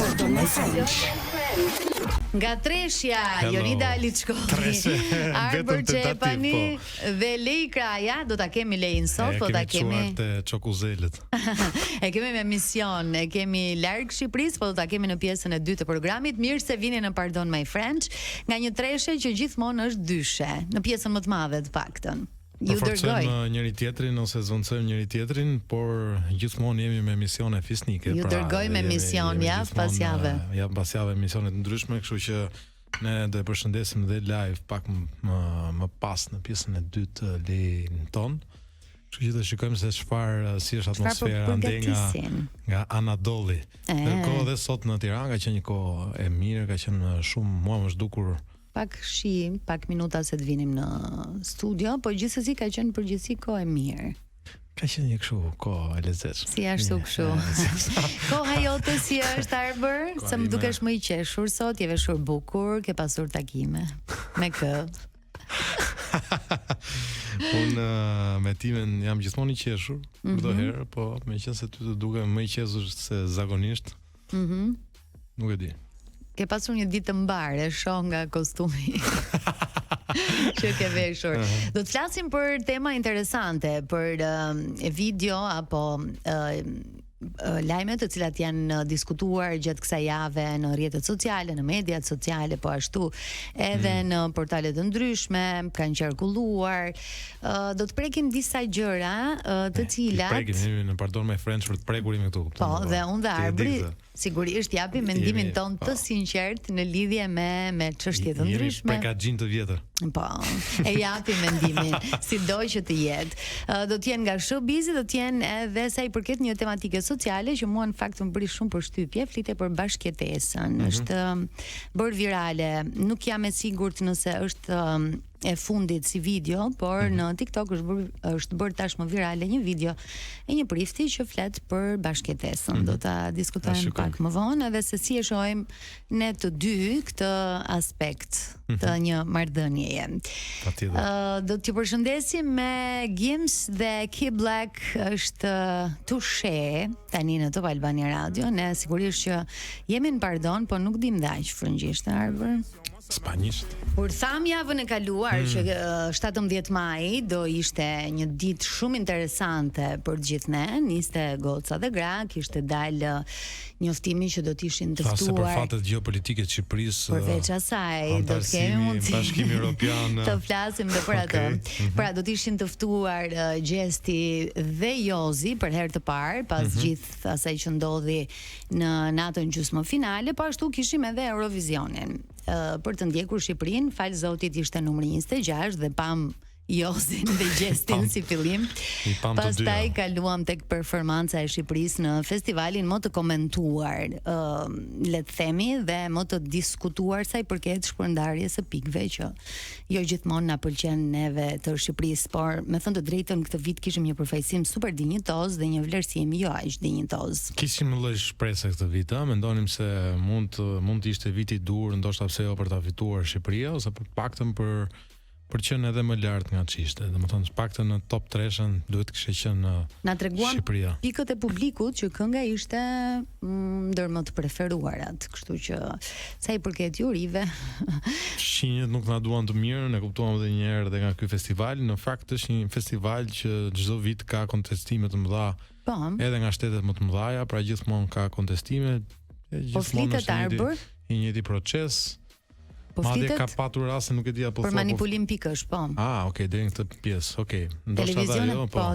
Pardon my French. Nga Treshja, Jonida Aliçkoni, Arbër Çepani dhe Lej Kraja, do ta kemi Lejin sot, po ta kemi te Çokuzelet. E kemi me mision, e kemi larg Shqipërisë, po do ta kemi në pjesën e dytë të programit. Mirë se vini në Pardon My French, nga një treshe që gjithmonë është dyshe, në pjesën më të madhe të paktën. Ju dërgoj njëri tjetrin ose zoncojmë njëri tjetrin, por gjithmonë jemi me misione fisnike. Ju dërgoj me mision javë pas jave. Ja pas jave misione të ndryshme, kështu që ne do e përshëndesim dhe live pak më pas në pjesën e dytë të Lejin ton. Kështu që do shikojmë se çfarë si është atmosfera nga Anadoli. Kohë dhe sot në Tiranë ka qenë një kohë e mirë, ka qenë shumë, mua më zhdukur pak shi, pak minuta se të vinim në studio, po gjithsesi ka qenë përgjithësi kohë e mirë. Ka qenë një kështu kohë e lezetshme. Si ashtu kështu. Koha jote si është, Arbër? Se më dukesh më i qeshur sot, je veshur bukur, ke pasur takime. Me kë? Unë me timen jam gjithmonë i qeshur, çdo herë, po meqense ty të duke më i qeshur se zakonisht. Nuk e di. Ke pasur një ditë të mbarë, e shoh nga kostumi që ke veshur. Do të flasim për tema interesante, për video apo lajme të cilat janë diskutuar gjatë kësaj jave në rrjetet sociale, në mediat sociale, po ashtu edhe në portale të ndryshme, kanë qarkulluar. Do të prekim disa gjëra të cilat prekim në Pardon My French për të prekurim këtu. Po, dhe unë dhe Arbri sigurisht japi mendimin ton të sinqert në lidhje me çështje të ndryshme. Jemi prekaxhin të vjetër. Po, e japi mendimin, sido që të jetë. Do të jenë nga showbizi, do të jenë edhe sa i përket një tematike sociale që mua në fakt më bëri shumë përshtypje, flite për bashkëtesën. Është bërë virale, nuk jam e sigurt nëse është e fundit si video, por në TikTok është bërë tashmë virale një video e një prifti që flet për bashkëtesën. Do ta diskutojmë pak më vonë, edhe se si e shohim ne të dy këtë aspekt të një marrëdhënieje. Do t'ju përshëndesim me Gims dhe Key Black, është Tushe tani në Top Albania Radio. Ne sigurisht që jemi në Pardon, po nuk dim dhe aq frëngjisht, Arbër. Spanjisht. Kur tham javën e kaluar që 17 maj do ishte një ditë shumë interesante për të gjithë ne, niste goca dhe gra, kishte dalë njoftimi që do të ishin të ftuar për fatet gjeopolitike të Shqipërisë. Përveç asaj, do të kemi mundësi Bashkimi Evropian të flasim edhe për atë. Pra do të ishin të ftuar Gjesti dhe Jozi për herë të parë pas gjithë asaj që ndodhi në natën gjysmëfinale, po ashtu kishim edhe Eurovisionin. Për të ndjekur Shqipërinë, fal zotit ishte numri 26 dhe pam Jozin dhe Gjestin si fillim. Pastaj kaluam tek performanca e Shqipërisë në festivalin më të komentuar, le të themi, dhe më të diskutuar sa i përket shpërndarjes së pikëve që jo gjithmonë na pëlqen neve të Shqipërisë, por me thënë të drejtën këtë vit kishim një përfaqësim super dinjitoz dhe një vlerësim jo aq dinjitoz. Kishim një lloj shprese këtë vit, mendonim se mund të ishte viti i dur, ndoshta pse jo për ta fituar Shqipëria, ose për paktën për qenë edhe më lart nga ç'ishte. Domethënë paktën në top 3-shën duhet kishte qenë na treguan Shqipëria. Pikët e publikut që kënga ishte ndër më të preferuarat, kështu që sa i përket jurive, shinjet nuk na duan të mirë, ne kuptuam edhe një herë dhe nga ky festival. Në fakt është një festival që çdo vit ka kontestime të mëdha, edhe nga shtetet më të mëdha, pra gjithmonë ka kontestime, gjithmonë është një njëjti proces. Madje ka patur raste, nuk e di apo për manipulim pikësh, po. Okay, deri në këtë pjesë. Okay.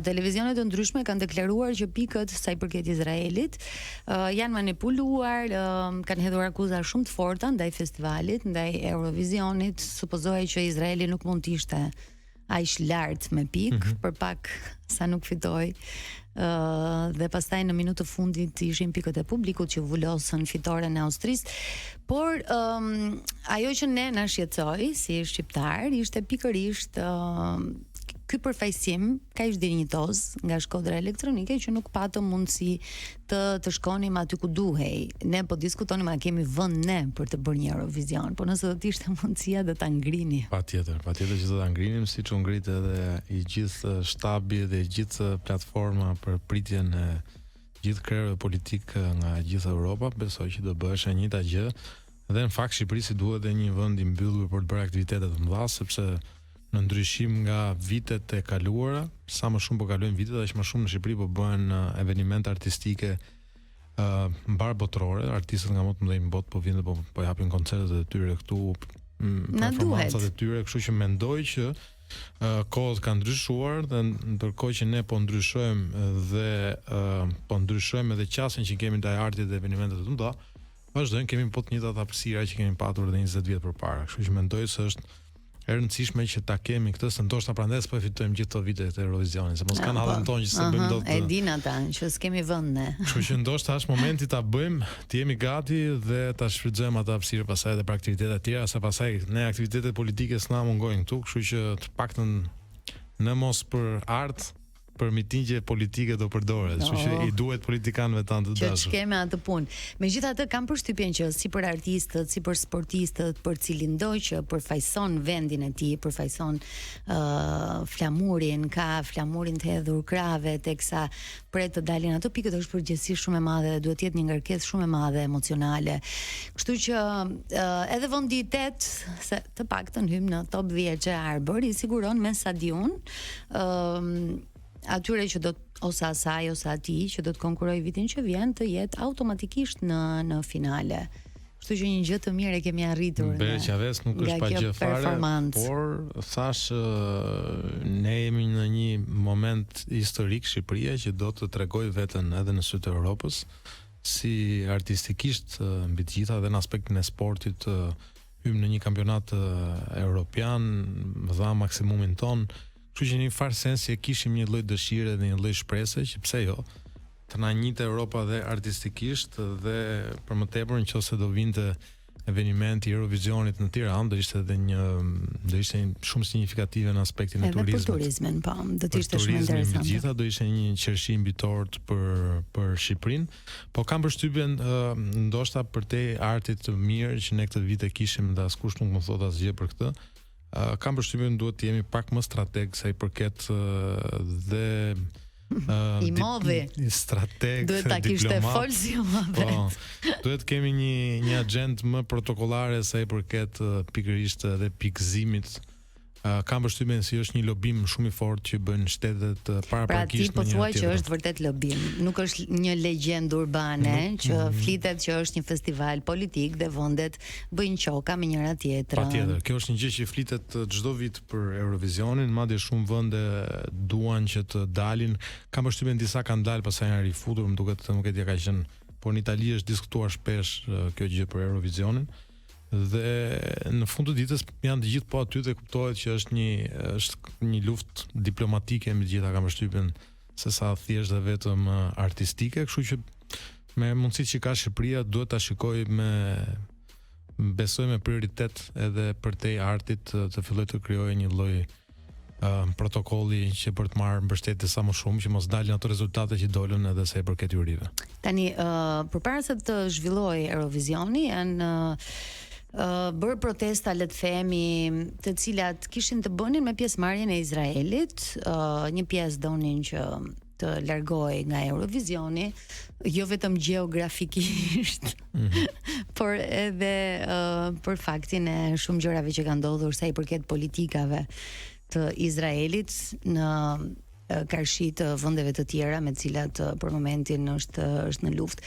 Televizionet të ndryshme kanë deklaruar që pikët sa i përket Izraelit janë manipuluar, kanë hedhur akuza shumë të forta ndaj festivalit, ndaj Eurovisionit. Supozohej që Izraeli nuk mund të ishte aq lart me pikë, për pak sa nuk fitoi. Dhe pastaj në minutë të fundit ishin pikët e publikut që vulosën fitoren e Austrisë, por ajo që ne na shqetësoi si shqiptar ishte pikërisht ky përfaqësim kaq dinjitoz nga Shkodra Elektronike që nuk patëm mundësi të shkonim aty ku duhej. Ne po diskutonim a kemi vend ne për të bërë një Eurovision, po nëse do të ishte mundësia do ta ngrini. Patjetër që do ta ngrinim, siç u ngrit edhe i gjithë shtabi dhe i gjithë platforma për pritjen e gjithë krerëve politik nga gjithë Europa, besoj që do bëhesh e njëjta gjë. Dhe në fakt Shqipëria duhet edhe një vend i mbyllur për të bërë aktivitete të mëdha, sepse në ndryshim nga vitet e kaluara, sa më shumë po kalojnë vitet, aq më shumë në Shqipëri po bëhen evenimente artistike mbar botërore, artistët nga më të mëdhenj në botë po vinë po japin koncertet e tyre këtu, performancat e tyre, kështu që mendoj që kohët kanë ndryshuar dhe ndërkohë që ne po ndryshojmë dhe po ndryshojmë edhe qasjen që kemi ndaj artit dhe evenimentet të mëdha, vazhdojmë kemi po të njëjtat hapësira që kemi patur edhe 20 vjet përpara. Kështu që mendoj se është e rëndësishme që ta kemi këtë, se ndoshta prandaj s'po fitojmë gjithë këto vite të Eurovisionit, se mos kanë hallën tonë që se bëjmë dot. E din ata që s'kemi vend ne. Kështu që ndoshta është momenti ta bëjmë, të jemi gati dhe ta shfrytëzojmë atë hapësirë pastaj edhe për aktivitete të tjera, sa pastaj ne aktivitetet politike s'na mungojnë këtu, kështu që të paktën në mos për art, për mitingje politike do përdoret, kështu që i duhet politikanëve tanë të dashur. Që kemi atë punë. Megjithatë kam përshtypjen që si për artistët, si për sportistët, për cilin do që përfaqëson vendin e tij, përfaqëson flamurin, ka flamurin të hedhur krave teksa pret të dalin ato pikët, është përgjegjësi shumë e madhe dhe duhet të jetë një ngarkesë shumë e madhe emocionale. Kështu që edhe vendi i 8, se të paktën hym në top 10 që Arbër i siguron me stadion atyre që do ose asaj ose atij që do të konkurrojë vitin që vjen të jetë automatikisht në finale. Kështu që një gjë të mirë e kemi arritur. Bereqaves nuk është pa gjë fare, por thash ne jemi në një moment historik Shqipëria që do të tregoj veten edhe në sytë të Europës si artistikisht mbi të gjitha dhe në aspektin e sportit hym në një kampionat europian, dha maksimumin ton. Kështu që në një farë sensi e kishim një lloj dëshire dhe një lloj shprese që pse jo të na njëjtë Europa dhe artistikisht dhe për më tepër nëse do vinte evenimenti i Eurovisionit në Tiranë, do ishte shumë signifikative në aspektin e turizmit. Për turizmin, po, do të ishte shumë interesante. Gjithë do ishte një qershi mbitor për Shqipërinë, po kam përshtypjen ndoshta për te artit të mirë që ne këtë vit e kishim dhe askush nuk më thot asgjë për këtë. Kam përshtypjen duhet të jemi pak më strateg sa i përket dhe i movi strateg, duhet ta kishte fol si movi. Po, duhet kemi një agent më protokollare sa i përket pikërisht edhe pikëzimit. Kam përshtypjen se është një lobim shumë i fortë që bën shtetet paraprakisht. Pra ti po thuaj që është vërtet lobim, nuk është një legjendë urbane që flitet që është një festival politik dhe vendet bëjnë qoka me njëra tjetrën. Patjetër, kjo është një gjë që flitet çdo vit për Eurovisionin, madje shumë vende duan që të dalin. Kam përshtypjen disa kanë dalë pastaj janë rifutur, më duket se nuk e di ka qenë, por në Itali është diskutuar shpesh kjo gjë për Eurovisionin. Dhe në fund të ditës janë të gjithë po aty dhe kuptohet që është një luftë diplomatike me gjitha, kam përshtypjen se sa thjesht dhe vetëm artistike, kështu që me mundësitë që ka Shqipëria duhet ta shikoj besoj me prioritet edhe për te artit të filloj të krijojë një lloj protokolli që për të marrë mbështetje sa më shumë që mos dalin ato rezultate që dolën edhe sa i përket jurive. Tani përpara se të zhvillojë Eurovisioni janë bërë protesta, le të themi, të cilat kishin të bënin me pjesëmarrjen e Izraelit, një pjesë donin që të largohej nga Eurovisioni, jo vetëm gjeografikisht, por edhe për faktin e shumë gjërave që kanë ndodhur sa i përket politikave të Izraelit në karshi të vendeve të tjera me të cilat për momentin është në luftë.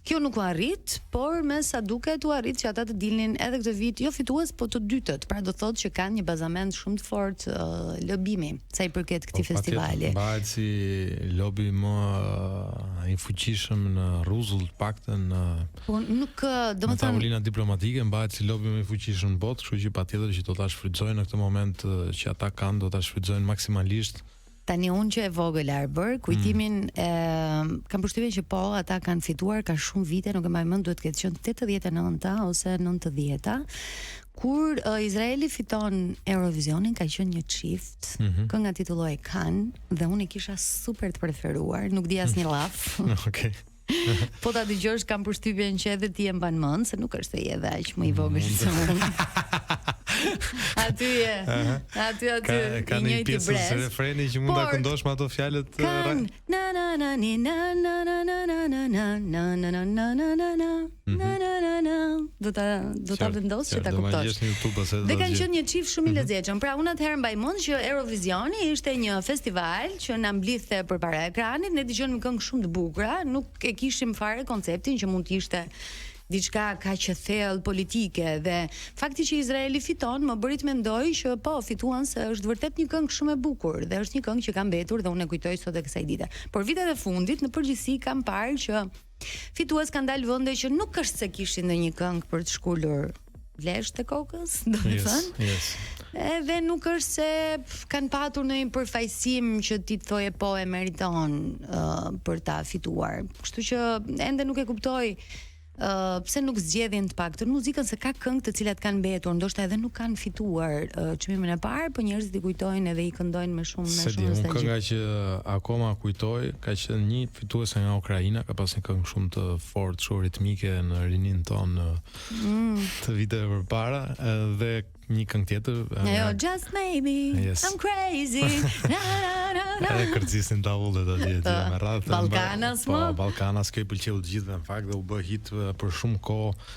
Kjo nuk u arrit, por me sa duket u arrit që ata të dilnin edhe këtë vit jo fitues, po të dytët. Pra do thotë që kanë një bazament shumë të fortë lobimi sa i përket këtij festivali. Mbahet si lobi më i fuqishëm në rrezull të paktën po nuk domethënë tavolina diplomatike mbahet si lobi më i fuqishëm në botë, kështu që patjetër që do ta shfrytëzojnë në këtë moment që ata kanë, do ta shfrytëzojnë maksimalisht. Tani unë që e vogël Arbër, kujtimin kam përshtypjen që po ata kanë fituar ka shumë vite, nuk e mbaj mend, duhet të ketë qenë 89-ta ose 90-ta, kur Izraeli fiton Eurovisionin, ka qenë një çift, kënga titullohej Kan dhe unë e kisha super të preferuar, nuk di asnjë llaf. Okej. Po ta dëgjosh kam përshtypjen që edhe ti e mban mend se nuk është se je edhe aq më i vogël se unë. Aty je. Aty ka një pjesë të refreni që mund ta këndosh me ato fjalët na na na ni na na na na na na na na na na na na na na na. Do ta vendos që ta kuptosh. Dhe kanë qenë një çift shumë i lezetshëm. Pra unë atëherë mbaj mend që Eurovisioni ishte një festival që na mblidhte përpara ekranit, ne dëgjonim këngë shumë të bukura, nuk e kishim fare konceptin që mund të ishte diçka kaq e thellë politike dhe fakti që Izraeli fiton më bëri të mendoj që po fituan se është vërtet një këngë shumë e bukur dhe është një këngë që ka mbetur dhe unë e kujtoj sot e kësaj dite. Por vitet e fundit në përgjithësi kam parë që fitues kanë dalë vende që nuk është se kishin ndonjë këngë për të shkulur vleshtë e kokës, do të thënë. Edhe nuk është se kanë patur ndonjë përfaqësim që ti të thoje po e meriton për ta fituar. Kështu që ende nuk e kuptoj pse nuk zgjedhin të paktën muzikën, se ka këngë të cilat kanë mbetur, ndoshta edhe nuk kanë fituar çmimin e parë, por njerëzit i kujtojnë edhe i këndojnë me shumë nostalgji. Kënga që akoma kujtoj ka qenë një fituese nga Ukraina, ka pasur një këngë shumë të fortë, shumë ritmike në rinin ton të viteve përpara, dhe një këngë tjetër Just Maybe, I'm Crazy. E kërcisin tavullet atje me radhë. Ballkanas më? Po, Ballkanas kjo i pëlqeu të gjithëve në fakt dhe u bë hit për shumë kohë.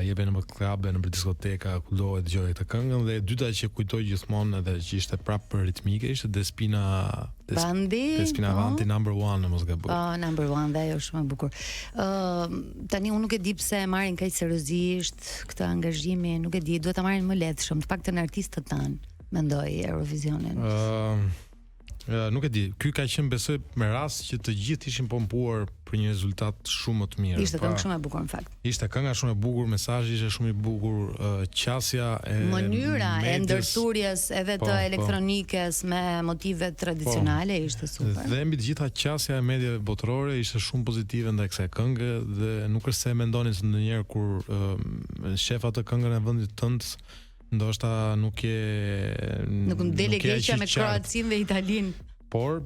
Jebe në klube, në diskoteka, kudo e dëgjoj këtë këngën, dhe e dyta që kujtoj gjithmonë edhe që ishte prapë ritmike ishte Despina Vanti number 1 në mos gaboj. Number 1 dhe ajo shumë e bukur. Tani unë nuk e di pse e marrin kaq seriozisht këtë angazhimi, nuk e di, duhet ta marrin më lehtëshëm, të paktën artistët tan, mendoj Eurovisionin. Nuk e di. Ky ka qenë besoj me rast që të gjithë ishin pompuar për një rezultat shumë më të mirë. Ishte këngë shumë e bukur në fakt. Ishte kënga shumë e bukur, mesazhi ishte shumë i bukur, qasja e mënyra e ndërthurjes edhe të elektronikës me motive tradicionale ishte super. Dhe mbi të gjitha qasja e mediave botërore ishte shumë pozitive ndaj kësaj këngë dhe nuk është se e mendonin se ndonjëherë kur shef atë këngën e vendit tënd ndoshta nuk dele keqja me Kroacinë dhe Italinë. Por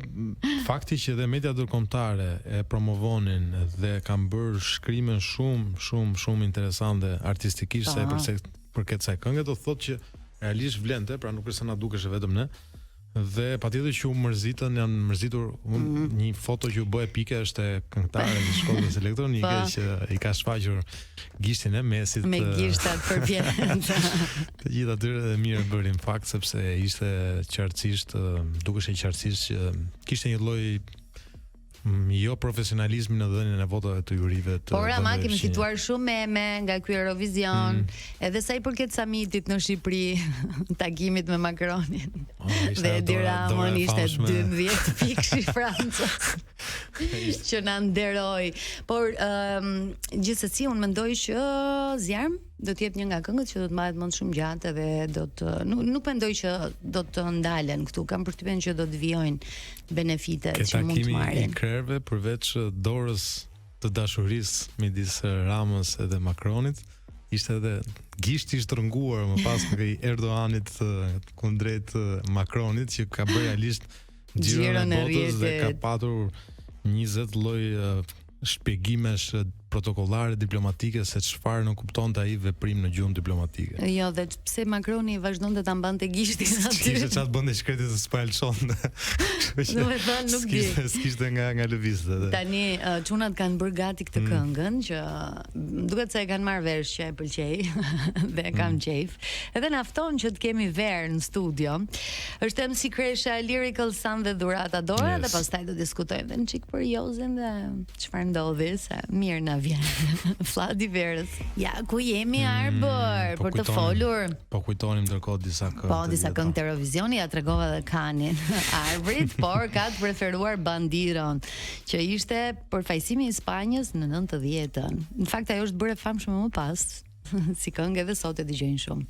fakti që edhe media ndërkombëtare e promovonin dhe kanë bërë shkrime shumë interesante artistikisht sa për këtë kësaj këngë, do thotë që realisht vlente, pra nuk është se na dukesh vetëm ne. Dhe patjetër që u mërzitën, janë mërzitur. Një foto që u bë epike është e këngëtare në shkollës elektronike që i ka shfaqur gishtin e mesit me gishtat përpjekje. Të gjithë atyre mirë bërin fakt sepse ishte qartësisht, dukeshte qartësisht që kishte një lloj jo profesionalizmi në dhënien e votave të jurive të. Por ama kemi fituar shumë meme nga ky Eurovision, edhe sa i përket samitit në Shqipëri, takimit me Macronin. Dhe Edi Ramon ishte 12 pikësh i Francës. Që na nderoi. Por gjithsesi unë mendoj që Zjarm do të jetë një nga këngët që do të mbahet më shumë gjatë dhe do të nuk mendoj që do të ndalen këtu. Kam përshtypjen që do të vijojnë benefite që mund të marrin. I krerëve përveç dorës të dashurisë midis Ramës edhe Macronit, ishte edhe gishti i shtrënguar më pas nga Erdoganit kundrejt Macronit që ka bërë realisht xhiron e botës dhe ka patur 20 lloj shpjegimesh protokollare diplomatike se çfarë nuk kuptonte ai veprim në gjuhën diplomatike. Jo, dhe pse Macroni vazhdonte ta mbante gishtin aty. Kishte çat bënte shkretit të spalçonte. Domethënë nuk di. Kishte nga lëvizjet. Tani çunat kanë bërë gati këtë këngën që duket se e kanë marrë vesh që e pëlqej dhe kam qejf. Edhe na fton që të kemi Ver në studio. Është MC Kresha, Lyrical Sun dhe Dhurata Dora dhe pastaj do diskutojmë edhe një çik për Jozin dhe çfarë ndodhi, se mirë na vjen. Fladi Verës. Ja, ku jemi Arbër për të folur. Po kujtonim ndërkohë disa këngë. Po disa këngë të Eurovisioni, ja tregova dhe kanin Arbrit, por ka të preferuar Bandiron, që ishte përfaqësimi i Spanjës në 90-ën. Në fakt ajo është bërë famshme më pas. Si këngë edhe sot e dëgjojnë shumë.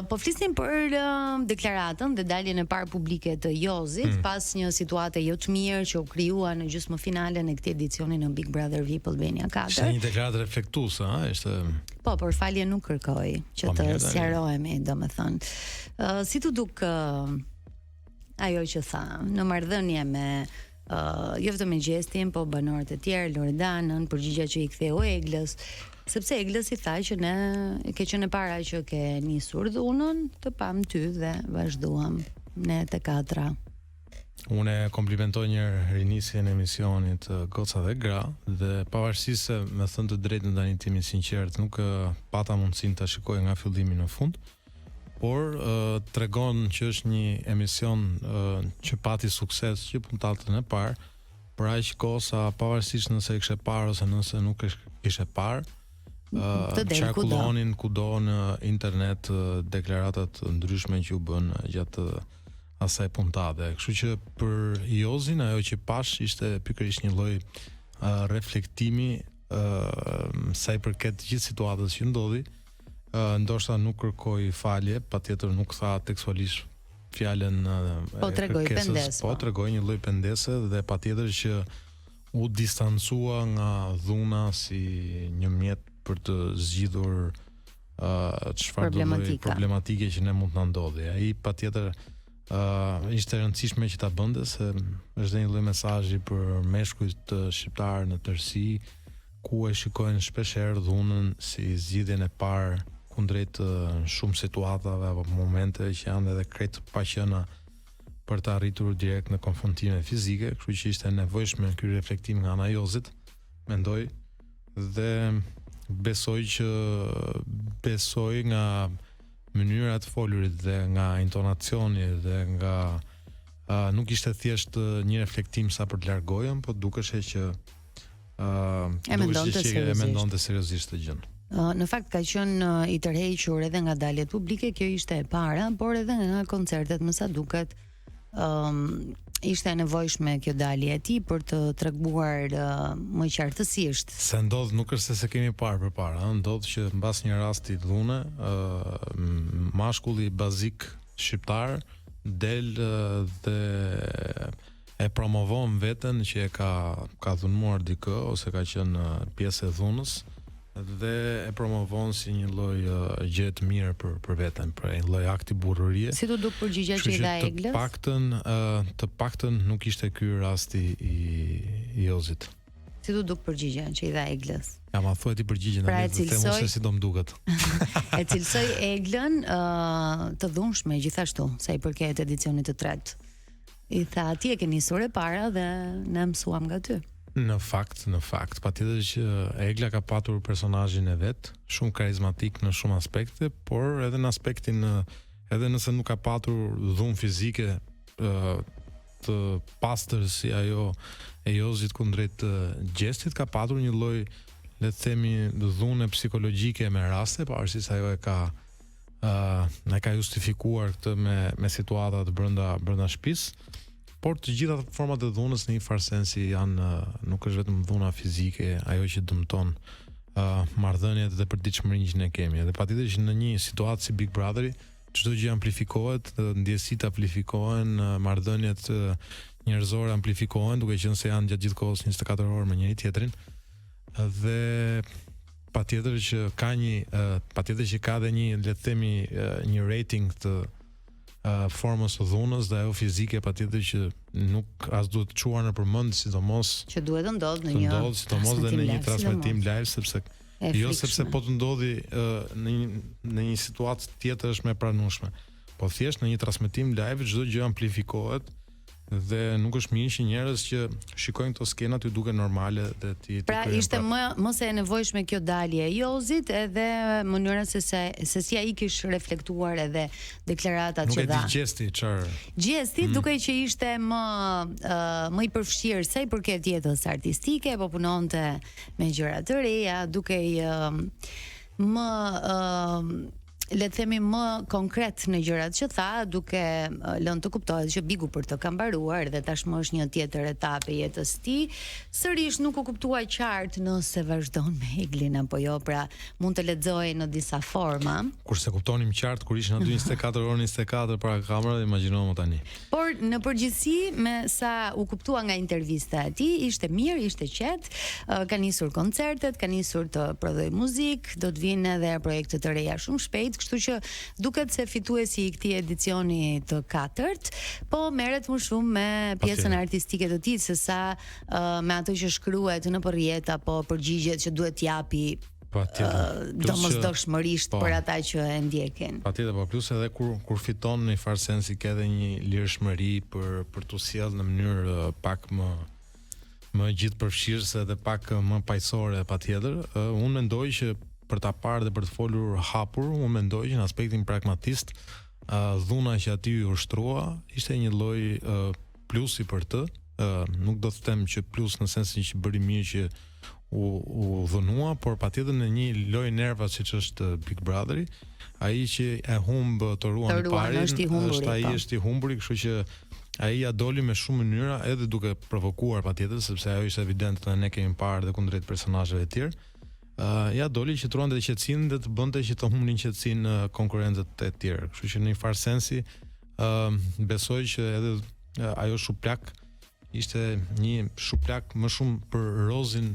Po flisnim për deklaratën dhe daljen e parë publike të Jozit pas një situate jo të mirë që u krijua në gjysmëfinalen e këtij edicioni në Big Brother VIP Albania 4. Ishte një deklaratë reflektuese, ishte. Po, por falje nuk kërkoi që të sqarohemi, domethënë. Si tu duk ajo që tha në marrëdhënie me jo vetëm me gjestin, po banorët e tjerë, Loredanën, përgjigja që i ktheu Eglës. Sepse Eglës i tha që ne ke qenë e para që ke nisur dhunën, të pam ty dhe vazhduam ne të katra. Unë komplimentoj një rinisje në emisionit Goca dhe Gra dhe pavarësisht se me thënë të drejtën tani timi sinqert nuk pata mundësinë ta shikoj nga fillimi në fund, por tregon që është një emision që pati sukses që puntatën e parë, për aq kohë sa pavarësisht nëse e kishe parë ose nëse nuk e kishe parë, qarkullonin kudo në internet deklaratat ndryshme që u bën gjatë asaj puntate. Kështu që për Jozin ajo që pash ishte pikërisht një lloj reflektimi sa i përket gjithë situatës që ndodhi. Ndoshta nuk kërkoi falje, patjetër nuk tha tekstualisht fjalën tregoi pendes. Tregoi një lloj pendese dhe patjetër që u distancua nga dhuna si një mjet për të zgjidhur çfarë problematike që ne mund të na ndodhi. Ai patjetër ishte rëndësishme që ta bënte se është një lloj mesazhi për meshkujt shqiptar në tërësi ku e shikojnë shpeshherë dhunën si zgjidhjen e parë kundrejt shumë situatave apo momente që janë edhe krejt paqëna për të arritur direkt në konfrontime fizike, kështu që ishte nevojshme ky reflektim nga ana e Jozit, mendoj, dhe besoj nga mënyra e folurit dhe nga intonacioni dhe nga nuk ishte thjesht një reflektim sa për të largohen, po dukeshte që e mendonte seriozisht të gjën. Në fakt ka qenë i tërhequr edhe nga daljet publike, kjo ishte e para, por edhe nga koncertet, më sa duket, ishte e nevojshme kjo dalje e tij për të treguar më qartësisht. Se ndodh nuk është se kemi parë përpara, ndodh që mbas një rasti dhune, mashkulli bazik shqiptar del dhe e promovon veten që e ka dhunuar dikë ose ka qenë pjesë e dhunës dhe e promovon si një lloj gjë të mirë për veten, për një lloj akti burrërie. Si do duk përgjigja që i dha Eglës? Të paktën nuk ishte ky rasti i Jozit. Si do duk përgjigja që i dha Eglës? Ja, ma thuaj ti përgjigjen, pra të them se si do më duket. E cilësoj Eglën të dhunshme gjithashtu, sa i përket edicionit të tretë. I tha, ti e ke nisur e para dhe ne mësuam nga ty. Në fakt, patjetër që Egla ka patur personazhin e vet, shumë karizmatik në shumë aspekte, por edhe në aspektin edhe nëse nuk ka patur dhunë fizike të pastër si ajo e Jozit kundrejt gjestit, ka patur një lloj, le të themi, dhunë psikologjike me raste, pavarësisht ajo e ka justifikuar këtë me situata të brenda shtëpisë. Por të gjitha format e dhunës në një farë sensi janë nuk është vetëm dhuna fizike, ajo që dëmton marrëdhëniet dhe përditshmërinë që ne kemi. Dhe patjetër që në një situatë si Big Brotheri, çdo gjë amplifikohet, ndjesitë amplifikohen, marrëdhëniet njerëzore amplifikohen, duke qenë se janë gjatë gjithë kohës 24 orë me njëri tjetrin. Dhe patjetër që ka dhe një, le të themi, një rating të formës së dhunës dhe ajo fizike patjetër që nuk as duhet çuar në përmend, sidomos që duhet të ndodhë në një transmetim live, sepse po të ndodhi në një situatë tjetër është më e pranueshme. Po thjesht në një transmetim live çdo gjë amplifikohet dhe nuk është mirë që njerëz që shikojnë këto skena ty duken normale dhe ti pra ishte më se e nevojshme kjo dalje e Jozit edhe mënyra se si ai kishte reflektuar edhe deklaratat që dha. Nuk e di gjesti duke që ishte më i përfshirë sa i përket jetës artistike, po punonte me gjëra të reja, duke më le të themi më konkret në gjërat që tha, duke lënë të kuptohet që Bigu për të ka mbaruar dhe tashmë është një tjetër etapë e jetës së tij. Sërish nuk u kuptua qartë nëse vazhdon me Eglin apo jo, pra mund të lexojë në disa forma. Kurse kuptonim qartë kur ishin aty 24 orë 24 para kamerave, imagjinojmë tani. Por në përgjithësi me sa u kuptua nga intervista e tij, ishte mirë, ishte qetë, ka nisur koncertet, ka nisur të prodhoj muzikë, do të vinë edhe projekte të reja shumë shpejt. Kështu që duket se fituesi i këtij edicioni të katërt, po merret më shumë me pjesën artistike të tij se sa me ato që shkruhet në rrjet apo përgjigjet që duhet t'japi domosdoshmërisht për ata që e ndjekin. Patjetër, po plus edhe kur fiton në një farë sensi ka edhe një lirshmëri për tu sjell në mënyrë pak më gjithëpërfshirëse dhe pak më paqësore patjetër. Unë mendoj që për ta parë dhe për të folur hapur, unë mendoj që në aspektin pragmatist dhuna që aty u ushtrua ishte një lloj plusi për të. Nuk do të them që plus në sensin që bëri mirë që u dhunua, por patjetër në një lojë nerva siç është Big Brotheri, ai që e humb të ruan parin, është i humburi, kështu që ai ja doli me shumë mënyra, edhe duke provokuar patjetër, sepse ajo ishte evident dhe ne kemi parë dhe kundrejt personazheve të tjerë. Ja doli që truante dhe qetësinë dhe të bënte që të humbnin qetësinë konkurrentët e tjerë. Kështu që në një farë sensi besoj që edhe ajo shuplak ishte një shuplak më shumë për Rozin,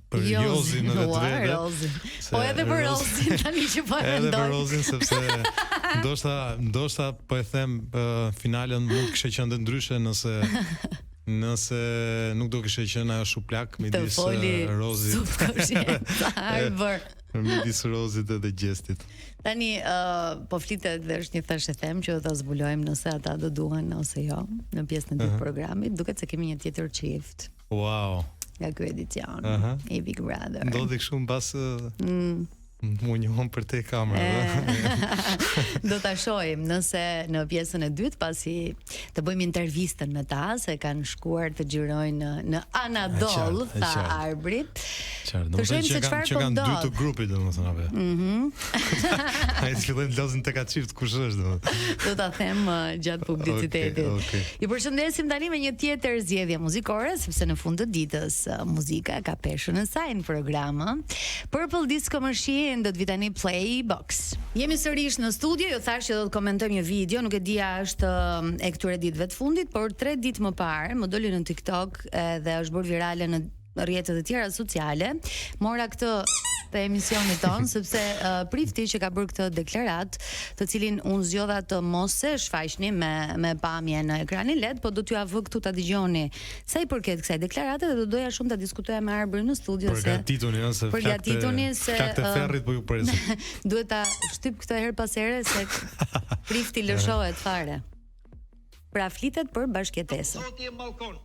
për Jozin edhe të vetë. Po edhe për Rozin tani që po e mendoj. Edhe për Rozin sepse ndoshta po e them finalen mund kishte qenë ndryshe nëse nuk do kishte qenë ajo shuplak midis Rozit. Midis Rozit dhe Gjestit. Tani po flitet dhe është një thashë them që do ta zbulojmë nëse ata do duhen ose jo në pjesën e dytë programit. Duket se kemi një tjetër çift. Wow. Nga ky edicion i Big Brother. Ndodhi kështu mbas mu njohon për te kamerë. Do ta shohim nëse në pjesën e dytë pasi të bëjmë intervistën me ta, se kanë shkuar të xhirojnë në Anadol, tha Arbri. Të shohim se çfarë po ndodh. Që kanë dy të grupit domethënë apo. Ai fillojnë të lozin tek çift kush është domethënë. Do ta them gjatë publicitetit. Ju përshëndesim tani me një tjetër zgjedhje muzikore, sepse në fund të ditës muzika ka peshën e saj në program. Purple Disco Machine do të vi tani Playbox. Jemi sërish në studio, ju thash që do të komentojmë një video, nuk e dija është e këtyre ditëve të fundit, por 3 ditë më parë më doli në TikTok dhe është bërë virale në rrjetet e tjera sociale. Mora këtë të emisionit ton, sepse Prifti që ka bërë këtë deklarat, të cilin unë zgjodha të mos e shfaqni me pamje në ekranin LED, po do t'ju avë këtu ta dëgjoni sa i përket kësaj deklarate dhe do doja shumë ta diskutoja me Arbrin në studio përgatituni se flakët e ferrit po ju presin. Duhet ta shtyp këtë her pas here se Prifti lëshohet fare. Pra flitet për bashkëtesën. Zoti e mallkon.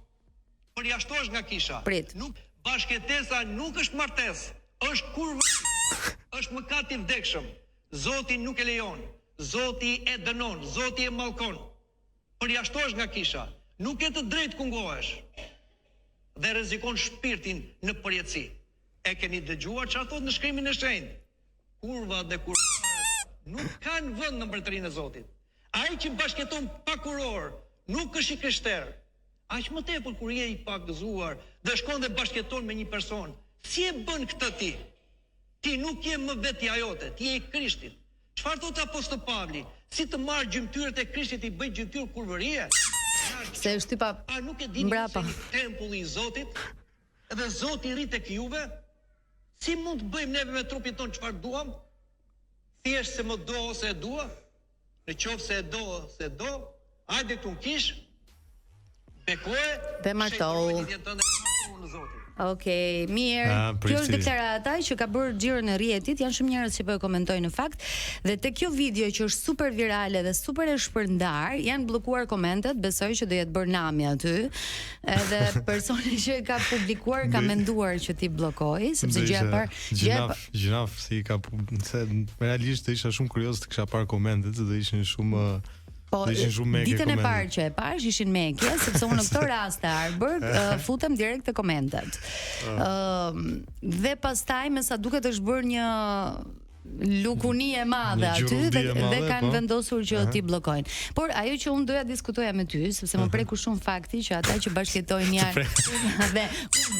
Përjashtohesh nga kisha. Prit. Nuk bashkëtesa nuk është martesë. Është kurvë, është mëkat i vdekshëm. Zoti nuk e lejon, Zoti e dënon, Zoti e mallkon. Përjashtohesh nga kisha, nuk e të drejtë kungohesh dhe rrezikon shpirtin në përjetësi. E keni dëgjuar çfarë thot në shkrimin e shenjtë? Kurva dhe kurvarët nuk kanë vend në mbretërinë e Zotit. Ai që bashkëton pa kuror nuk është i krishterë. Aq më tepër kur je i pagëzuar dhe shkon dhe bashkëton me një person. Si e bën këtë ti? Ti nuk je më vetja jote, ti je i Krishtit. Çfarë thot Apostol Pavli? Si të marr gjymtyrët e Krishtit i bëj gjymtyrë kurvërie? Se është tipa nuk e dini se një tempulli i Zotit, edhe Zoti rrit tek juve? Si mund të bëjmë neve me trupin ton çfarë duam? Thjesht se më do ose e dua? Në qoftë se e do ose e do, hajde këtu në kish. Bekoje dhe martohu. Okej, mirë. Kjo është deklarata që ka bërë xhirën e rrjetit, janë shumë njerëz që po e komentojnë në fakt, dhe te kjo video që është super virale dhe super e shpërndar, janë bllokuar komentet, besoj që do jetë bërë nami aty. Edhe personi që e ka publikuar ka menduar që ti bllokoj, sepse gjinaf si ka se realisht isha shumë kurioz të kisha parë komentet, dhe ishin shumë Po, ditën e parë që e pash ishin mekje, sepse unë në këto raste Arbër futem direkt te komentet. Dhe pastaj me sa duket është bërë një lukuni e madhe aty dhe kanë vendosur që ti bllokojnë. Por ajo që unë doja diskutoja me ty, sepse më preku shumë fakti që ata që bashkëtojnë janë dhe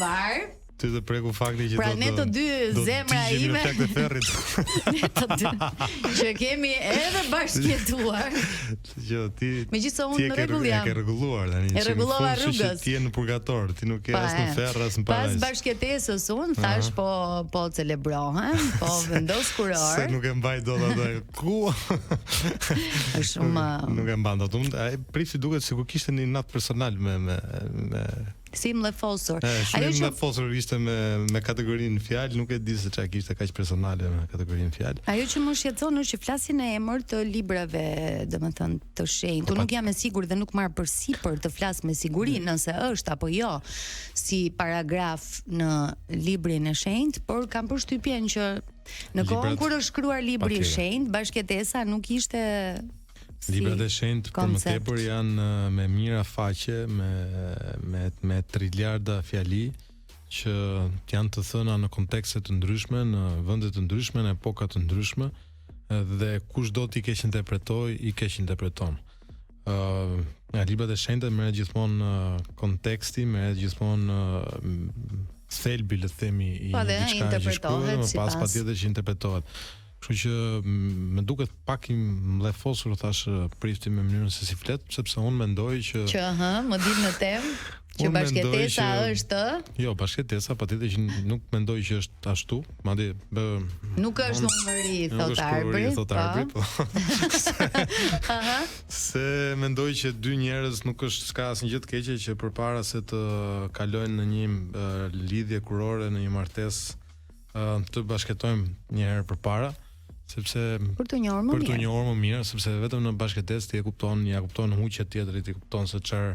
var. Ty të preku fakti që pra ne të dy zemra ime ne të dy që kemi edhe bashkëtuar megjithëse unë në rregull jam e rregulluar tani e rregullova rrugës ti je në purgator ti nuk je as në ferr as në paradiz pas bashkëtesës unë thash po celebrohem po vendos kuror se nuk e mbaj dot atë ku shumë nuk e mban dot unë Prifti duket sikur kishte një nat personal me Si mllefosur. Shumë mllefosur ishte me kategorinë fjalë, nuk e di se çka kishte kaq personale me kategorinë fjalë. Ajo që më shqetëson është që flasin në emër të librave, domethënë të shenjtë. Unë nuk jam e sigurt dhe nuk marr përsipër të flas me siguri nëse është apo jo si paragraf në librin e shenjtë, por kam përshtypjen që në kohën kur është shkruar libri i shenjtë, bashkëtesa nuk ishte librat e shenjtë për më tepër janë me mira faqe, me triljarda fjali që janë të thëna në kontekste të ndryshme, në vende të ndryshme, në epoka të ndryshme, dhe kushdo ti keq interpretoj, i keq interpreton. Nga librat e shenjta merret gjithmonë konteksti, merret gjithmonë thelbi, le të themi, i diçka që shkruhet, më pas patjetër që interpretohet. Kështu që më duket pak i mllefosur thash Prifti me mënyrën se si flet, sepse unë mendoj që më dil në temë që bashkëtesa është jo, bashkëtesa patjetër që nuk mendoj që është ashtu, madje nuk është numëri thot Arbri, po. Se mendoj që dy njerëz nuk është s'ka asnjë gjë të keqe që përpara se të kalojnë në një lidhje kurore, në një martesë, të bashkëtojmë një herë përpara, sepse për të njohur më mirë, sepse vetëm në bashkëtesë ti e kupton, ja kupton huqet tjetrit, ti kupton se çfarë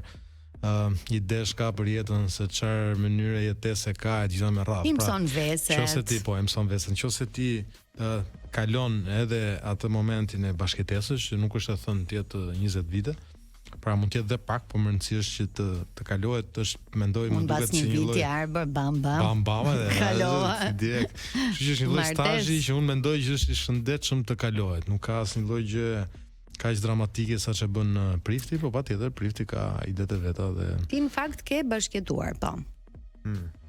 idesh ka për jetën, se çfarë mënyre jetese ka e gjitha me radhë. Imson veset. Nëse ti imson vesen, nëse ti kalon edhe atë momentin e bashkëtesës, që nuk është e thënë të jetë 20 vite, pra mund të jetë dhe pak, por më rëndësishëm që të kalohet, është mendoj më duket si një lloj Arbër bam kalova direkt. Kështu që është një lloj stazhi që unë mendoj që është i shëndetshëm të kalohet. Nuk ka asnjë lloj gjë kaq dramatike sa që bën Prifti, po patjetër Prifti ka idetë e veta dhe ti në fakt ke bashkëtuar, po.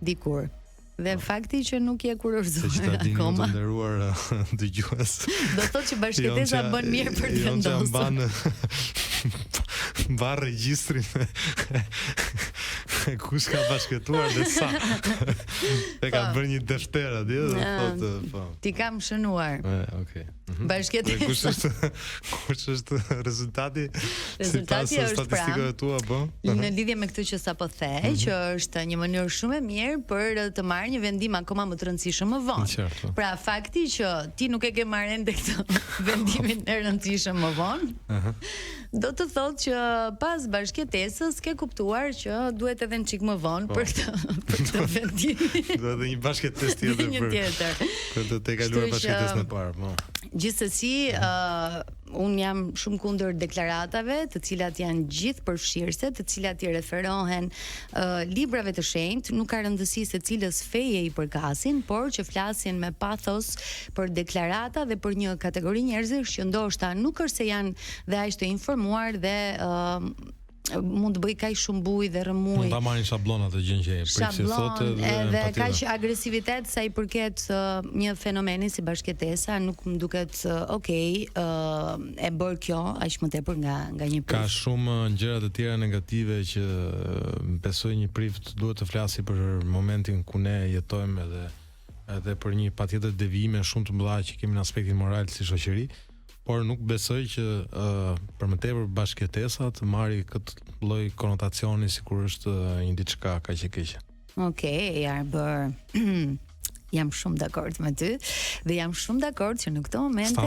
Dikur. Dhe fakti që nuk je kurorzuar akoma. Të nderuar dëgjues. Do thotë që bashkëtesa bën mirë për të vendosur. Mban regjistrin kush ka bashkëtuar dhe sa. E ka bërë një defter atje dhe thotë po. Ti kam shënuar. Okej. Bashkëtesa. Kush është rezultati? Rezultati është statistikave tua, po. Në lidhje me këtë që sapo the, që është një mënyrë shumë e mirë për të marrë një vendim akoma më të rëndësishëm më vonë. Pra fakti që ti nuk e ke marrë ende këtë vendimin e rëndësishëm më vonë, do të thotë që pas bashkëtesës ke kuptuar që duhet edhe një çik më vonë për këtë vendim. Do edhe një bashkëtesë tjetër për të kaluar bashkëtesën e parë, po. Gjithsesi, unë jam shumë kundër deklaratave, të cilat janë gjithë përfshirëse, të cilat i referohen librave të shenjtë, nuk ka rëndësi se cilës feje i përkasin, por që flasin me pathos për deklarata dhe për një kategori njerëzish që ndoshta nuk është se janë dhe aq të informuar dhe mund të bëj kaq shumë bujë dhe rëmuj. Mund ta marrin shablonat e gjën që e prisi thotë dhe kaq agresivitet sa i përket një fenomeni si bashkëtesa, nuk më duket e bër kjo aq më tepër nga një prift. Ka shumë gjëra të tjera negative që besoj një prift duhet të flasi për momentin ku ne jetojmë edhe për një patjetër devijime shumë të mëdha që kemi në aspektin moral si shoqëri. Por nuk besoj që për më tepër bashkëtesa të marrë këtë lloj konotacioni sikur është një diçka kaq e keqe. Okej, Arbër. Jam shumë dakord me ty dhe jam shumë dakord që në këtë momente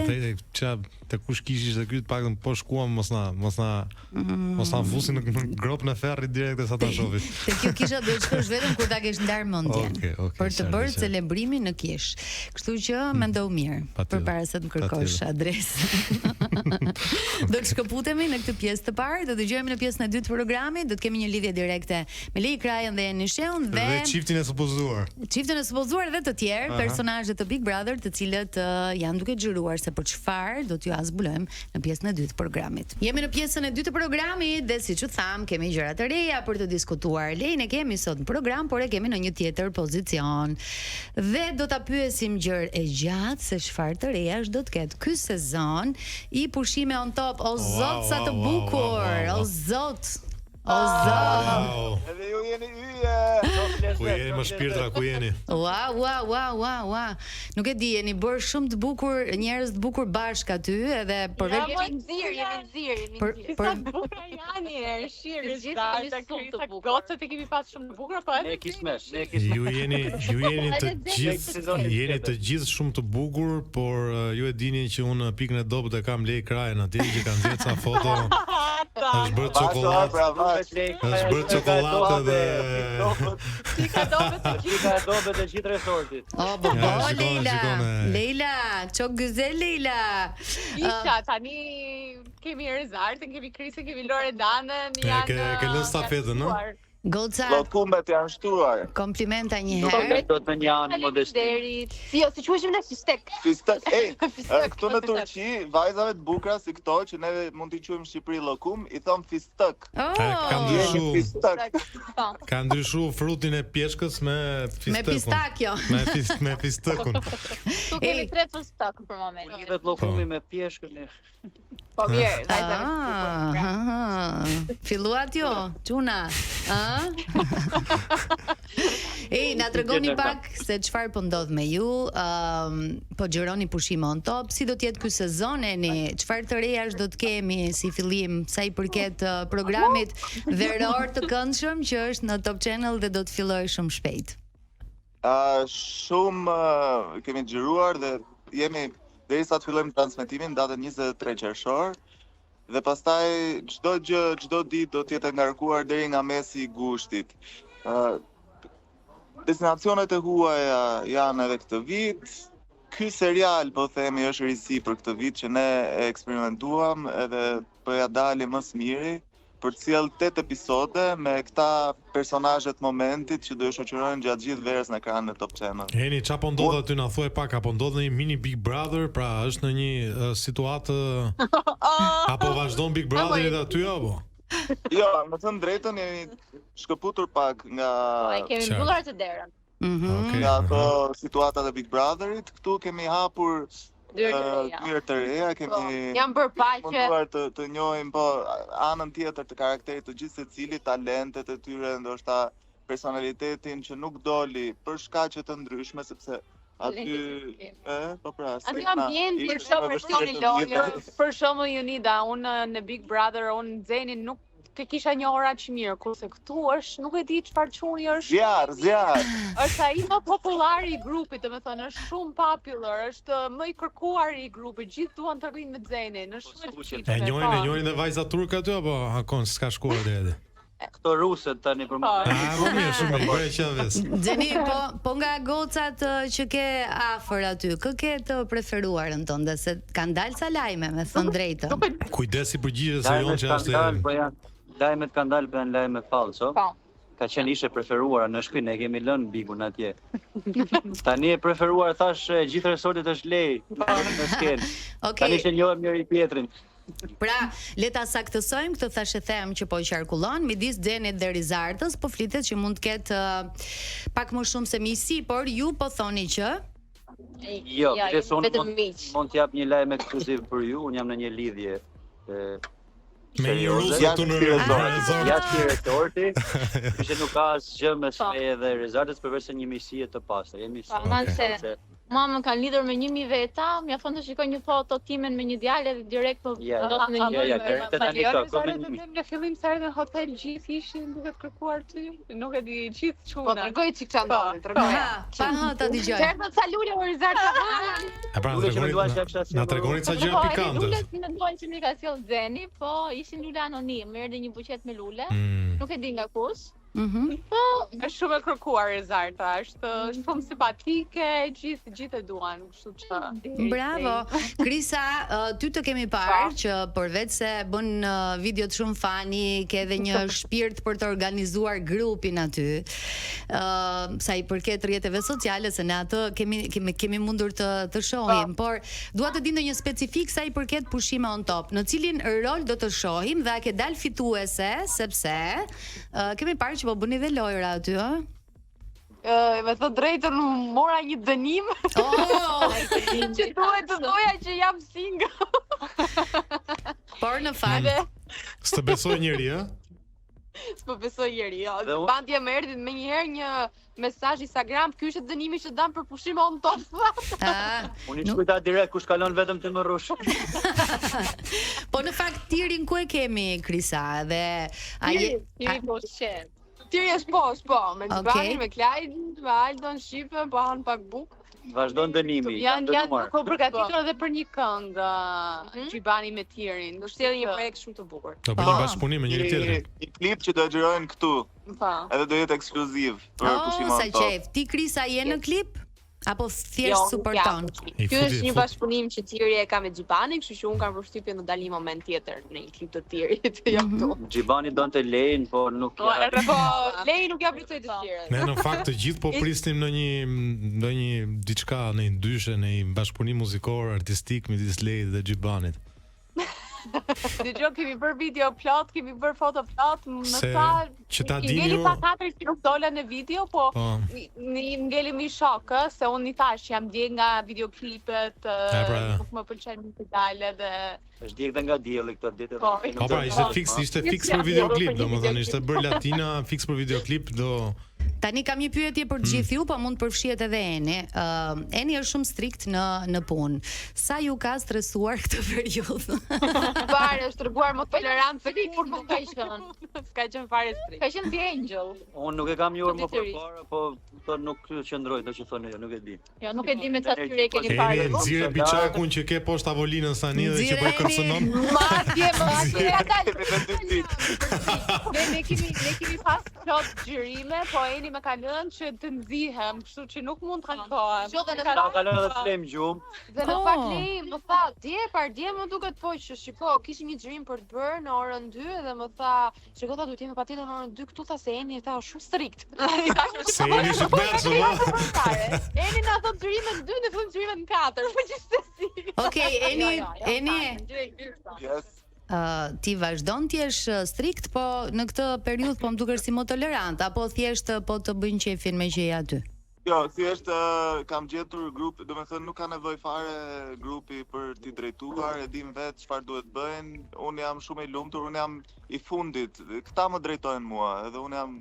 te kush kishish të kryt pakën po shkuam mos na vusin në grop në ferri direkt sa ta shohim. Te kjo kisha do të shkosh vetëm kur ta kesh ndar mendjen. Për të bërë celebrimin në kish. Kështu që mendo mirë përpara se të më kërkosh adresë. Do të shkëputemi në këtë pjesë të parë, do të dëgjojmë në pjesën e dytë të programit, do të kemi një lidhje direkte me Lei Krajën dhe Nisheun dhe çiftin e supozuar. Çiftin e supozuar dhe të tjerë personazhe të Big Brother, të cilët janë duke xhiruar se për çfarë do t'ju zbulojmë në pjesën e dytë të programit. Jemi në pjesën e dytë të programit dhe siç u tham, kemi gjëra të reja për të diskutuar. Lein e kemi sot në program, por e kemi në një tjetër pozicion. Dhe do ta pyesim gjërë e gjatë se çfarë të rejash do të ketë ky sezon i pushime on top. O zot sa të bukur. O zot. O zot. Wow. Edhe ju jeni yje. Ku jeni më shpirtra, ku jeni? Ua. Nuk e di, jeni bërë shumë të bukur, njerëz të bukur bashk aty, edhe përveç Jemi nxirr. për Bukur janë, shirë, Gocët e kemi pas shumë të bukura, po Ne kismesh. Ju jeni të gjithë shumë të bukur, por ju e dini që unë në pikën e dobët e kam lej krajen atje që kanë dhjetë sa foto. Është bërë çokoladë. Është bërë çokoladë dhe Çika dobet e gjithë resortit. O, Leila, çok güzel Leila. Isha, tani kemi Rezartin, kemi Krisin, kemi Loredanën, janë... ke lënë stafetën, no? Goca, Lokumet janë shtuar. komplimenta një Nuk herë. do të më janë modesti. Jo, si quheshim ne fistek. Fistek, këtu në Turqi, vajzave të bukura si këto që ne mund t'i quajmë në Shqipëri llokum, i thon fistek. Ka ndryshu frutin e pjeshkës me fistekun. Me pistakjo. Me fistekun. Tu kemi 3 fistek për momentin. Lidhet llokumi me pjeshkën. Po mirë, Filluat jo, çuna. Na tregoni pak se çfarë po ndodh me ju, po xhironi pushime on top, si do të jetë ky sezon çfarë të rejash do të kemi si fillim sa i përket programit veror të këndshëm që është në Top Channel dhe do të fillojë shumë shpejt. Shumë kemi xhiruar dhe jemi derisa të fillojmë transmetimin datën 23 qershor. Dhe pastaj çdo ditë do të jetë ngarkuar deri nga mesi i gushtit. Destinacionet e huaja janë edhe këtë vit. Ky serial po themi është risi për këtë vit që ne e eksperimentuam edhe po ja dalim më së miri për të sjellë 8 episode me këta personazhet momentit që do ju shoqërojnë gjatë gjithë verës në ekranin e Top Channel. Heni, çfarë po ndodh aty, na thuaj pak, apo ndodh në një mini Big Brother, pra është në një situatë apo vazhdon Big Brotheri aty apo? Jo, më thënë drejtën jemi shkëputur pak nga kemi mbulluar të derën. nga ato situatat e Big Brotherit. Këtu kemi hapur dyert të reja, kemi Jam bërë paqe. munduar të njohim po anën tjetër të karakterit të gjithë secilit, talentet e tyre, ndoshta personalitetin që nuk doli për shkaqe të ndryshme sepse aty po pra. Aty ambienti Për shembull Unida, unë në Big Brother, unë Xenin nuk të kisha njohur aq mirë, kurse këtu është, nuk e di çfarë çuni është. Zjarr. Është ai më popullari i grupit, domethënë është shumë popular, është më i kërkuar i grupit, gjithë duan të rrinë me Xenin, është E njohin dhe vajza turke aty apo akon s'ka shkuar deri? Këto ruset tani për më. Po mirë, shumë mirë, bëre që vesh. Xeni, po nga gocat që ke afër aty, kë ke të preferuarën tonë, se kanë dalë sa lajme, me thënë drejtën. Kujdesi përgjigjes së jon që është Lajmet kanë dalë, janë lajme falso. Ka qenë ishe preferuara në shpinë, ne kemi lënë Bigun atje. Tani e preferuar thash gjithë resortit është Lej në skenë. Tani që njohëm njëri tjetrin. Pra, le ta saktësojmë këtë thashë them që po qarkullon midis Xenit dhe Rizartës, po flitet që mund të ketë pak më shumë se miqësi, por ju po thoni që Jo, vetëm miq. Mund të jap një lajm ekskluziv për ju, unë jam në një lidhje me një rusë të në jashtë resorti, që nuk ka asgjë mes meje dhe Rezartës përveç se një miqësie të pastër. Jemi shumë. Mama kanë lidhur me 1000 veta, më thonë të shikoj një foto timen me një djalë dhe direkt po ndodh në një. Në fillim sa erdhën në hotel gjithë ishin duke kërkuar ty, nuk e di gjithë çuna. Po tregoj çik çan ndodhi, tregoj. Pa ta dëgjoj. Çertë sa lule Horizart. Na tregoni ca gjëra pikante. Lule që ndonë që mi ka sjell Xeni, po ishin lule anonim, erdhi një buqet me lule. Nuk e di nga kush. Po, është shumë e kërkuar Rezarta, është shumë simpatike, gjithë e duan, kështu që. Bravo. Krisa, ty të kemi parë që përveç se bën video të shumë fani, ke edhe një shpirt për të organizuar grupin aty. Sa i përket rrjeteve sociale, se ne atë kemi mundur të shohim, por dua të di ndonjë specifik sa i përket pushime on top, në cilin rol do të shohim dhe a ke dalë fituese, sepse kemi parë që po bëni dhe lojra aty, Me të drejtën mora një dënim që duhet të doja që jam single. Por në fakt s'të besoj njëri, S'po besoj Jeri. Bandja më erdhi më njëherë një mesazh Instagram, ky është dënimi që dam për pushim on top. Unë i shkujta direkt kush kalon vetëm të më rrush. Po në fakt tirin ku e kemi Krisa dhe Tiri po shet. Tiri është po, me Gjibani, me Klajn, me Aldon, Shqipe, po han pak buk. Vazhdon dënimi. Janë po përgatitur edhe për një këngë Gjibani me Tirin. Do sjellin një projekt shumë të bukur. Do bëjmë bashkëpunim me njëri tjetrin. Një klip që do xhirojnë këtu. Edhe do jetë ekskluziv për pushimin sa qef. Ti Krisa je në klip? Apo thjesht suporton? Ky është një bashkëpunim që Tiri e ka me Gjibani, kështu që unë kam përshtypjen të dalë një moment tjetër në një klip të Tirit. Gjibani donte Lejn, po nuk ja. Po Lejn nuk ja pritoi dëshirën. Ne në fakt të gjithë po prisnim në një diçka, në një ndyshe, në një bashkëpunim muzikor, artistik midis Lejit dhe Gjibanit. Dëgjoj, kemi bërë video plot, kemi bërë foto plot, më tha që ta dini ju pa 4 që nuk dola në video, po ngelim i shok, se unë i thash jam djeg nga videoklipet, nuk më pëlqen të dalë dhe është djeg dhe nga dielli këtë ditë. Po pra, ishte fiks për videoklip, domethënë ishte bërë Latina fiks për videoklip do. Tani kam një pyetje për gjithë ju, po mund të përfshihet edhe Eni. Eni është shumë strikt në punë. Sa ju ka stresuar këtë periudhë? Fare, është treguar më tolerancë kur nuk ka qenë. S'ka qenë fare strikt. Ka qenë the angel. Unë nuk e kam njohur më përpara, po nuk qëndroj, do që thonë, nuk e di. Jo, nuk e di me çfarë tyre keni parë. Eni nxirë biçakun që ke poshtë tavolinën tani dhe që po e kërcënon. Madje ne kemi pas plot xhirime, po Eni më ka lënë që të nxihem, kështu që nuk mund të kalkohem. Na ka lënë edhe flem gjumë. Dhe në fakt Lej më tha, dje më duket po që shiko, kishim një xhirim për të bërë në orën 2 dhe më tha, shiko ta duhet jemi patjetër në orën 2 këtu, tha se Eni tha shumë strikt. Se Eni është mërcë. Eni na thot xhirimet 2, ne thon xhirimet 4, po gjithsesi. Okej, Eni. Yes. Ti vazhdon të jesh strikt, po në këtë periudhë po më duket si më tolerant, apo thjesht po të bëjnë qefin me që je aty? Jo, thjesht kam gjetur grup, domethënë nuk ka nevojë fare grupi për t'i drejtuar, e dim vetë çfarë duhet bëjnë. Unë jam shumë i lumtur, unë jam i fundit. Këta më drejtojnë mua, edhe unë jam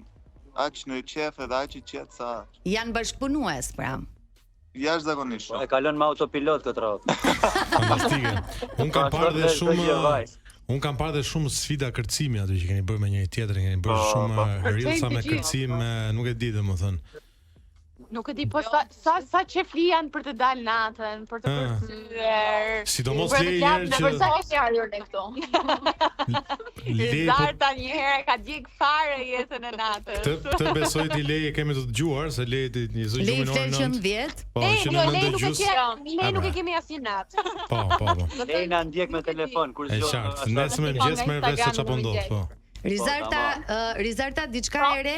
aq në qef edhe aq i qetë sa. Janë bashkëpunues, pra. Jashtëzakonisht. E kalon me autopilot këtë radhë. Fantastike. Unë kam parë dhe shumë sfida kërcimi aty që keni bërë me njëri tjetrin, keni bërë shumë reelsa me kërcim, nuk e di domethënë. Nuk e di, po sa qefli janë për të dalë natën, për të kërcyer. Sidomos Leji që për sa keni ardhur ne këtu. Rizarta një herë ka djeg fare jetën e natës. Këtë besoj ti Leji kemi të dëgjuar se Leji një zë gjumin orën 9. Leji nuk e kemi asnjë natë. Po. Leji na ndjek me telefon kur zgjon. Është qartë. Nesër më mëngjes merr vesh se çfarë ndodh, po. Rizarta diçka e re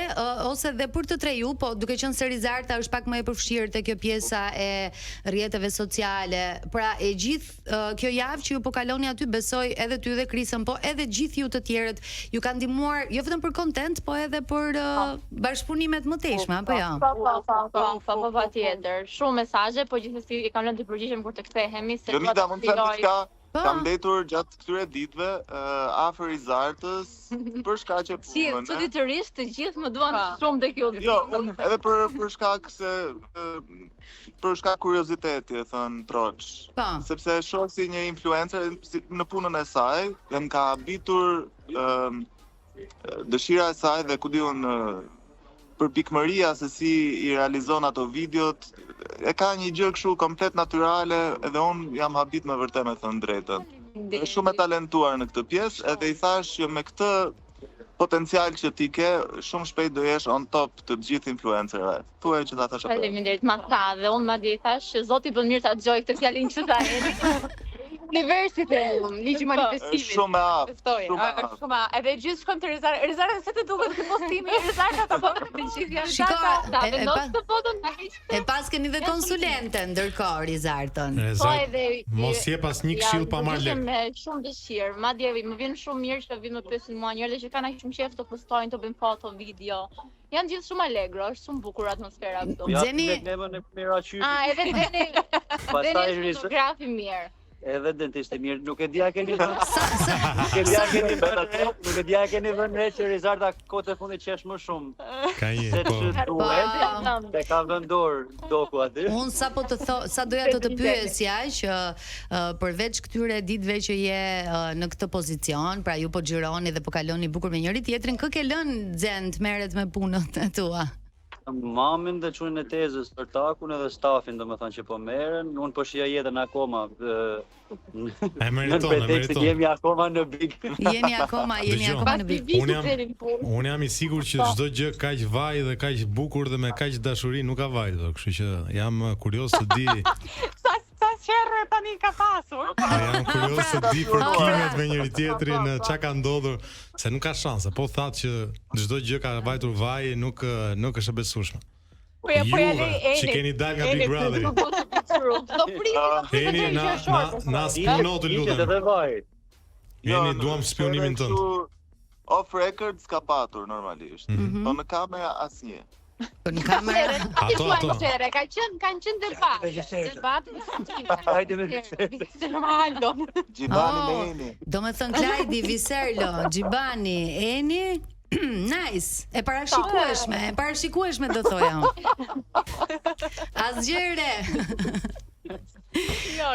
ose dhe për të tre ju, po duke qenë se Rizarta është pak më e përfshirë te kjo pjesa e rrjeteve sociale. Pra e gjithë kjo javë që ju po kaloni aty, besoj edhe ty dhe Krisën, po edhe gjithë ju të tjerët ju kanë ndihmuar jo vetëm për content, po edhe për bashkëpunimet më teshme, apo jo? Po patjetër. Shumë mesazhe, po gjithsesi i kam lënë të përgjigjem kur të kthehemi se Jonida, mund të them diçka? Kam ndetur gjatë këtyre ditëve afër Rizartës për shkaq që punën. Si ditërisht të gjithë më duan shumë tek ju. Jo, edhe për shkak se për shkak kurioziteti, e thon Troç. Sepse shoh si një influencer në punën e saj dhe më ka habitur dëshira e saj dhe ku diun për pikëmëria se si i realizon ato videot. E ka një gjë kështu komplet natyrale, edhe unë jam habit me vërtet me thënë drejtën. Është shumë e talentuar në këtë pjesë, edhe i thash që me këtë potencial që ti ke, shumë shpejt do jesh on top të gjithë influencerëve. Thuaj që ta thash apo. Faleminderit, ma tha dhe unë madje i thash që Zoti bën mirë ta dëgjoj këtë fjalën që tha Eni. Universit ligji manifestimit. Shumë aftë. Shumë. Edhe gjithë shkojmë te Rizarta se të duket ky postimi Rizarta ta bëjmë të gjithë janë. Shiko, vendos të foton. E pas keni dhe konsulente ndërkohë Rizartën. Mos je pas një këshill pa marrë lek. Me shumë dëshirë. Madje më vjen shumë mirë që vinë më pyesin mua njëherë që kanë aq shumë qejf të postojnë, të bëjnë foto, video. Janë gjithë shumë allegro, është shumë bukur atmosfera këtu. Xheni. Edhe Xheni. Pastaj fotografi mirë. Edhe dentisti mirë, nuk e dia keni vënë. Nuk e dia keni vënë, nuk e dia keni vënë që Rizarda kohët e fundit qesh më shumë. Ka një, Se po. që duhet, te ka vënë dorë doku aty. Unë sa doja të pyesja që përveç këtyre ditëve që je në këtë pozicion, pra ju po xhironi dhe po kaloni bukur me njëri tjetrin, kë ke lënë Xhen të merret me punët e tua? Mamin dhe çunin e tezës, Spartakun edhe stafin, domethënë që po merren, unë po shija jetën akoma. E meriton. Jemi akoma në big. Jeni akoma në big. Unë jam I sigurt që çdo gjë kaq vaj dhe kaq bukur dhe me kaq dashuri nuk ka vaj, kështu që jam kurioz të di. Sa qerre tani ka pasur. Jam kurioz të di fërkimet me njëri tjetrin, çka ka ndodhur, se nuk ka shanse. Po thatë që çdo gjë ka vajtur vaj, nuk është e besueshme. Juve, që keni dal nga Big Brother. Eni, na spionotu lutem. Eni, duam spionimin tënd. Off record s'ka patur normalisht. Po me kamera asnjë. Po në kamera. Ato. Kanë qenë debat. Hajde me Ronaldo. Gjibani me Eni. Do me thënë Klajdi, Viserlo, Gjibani, Eni. Nice, e parashikueshme do thoja unë. Asgjëre. Jo,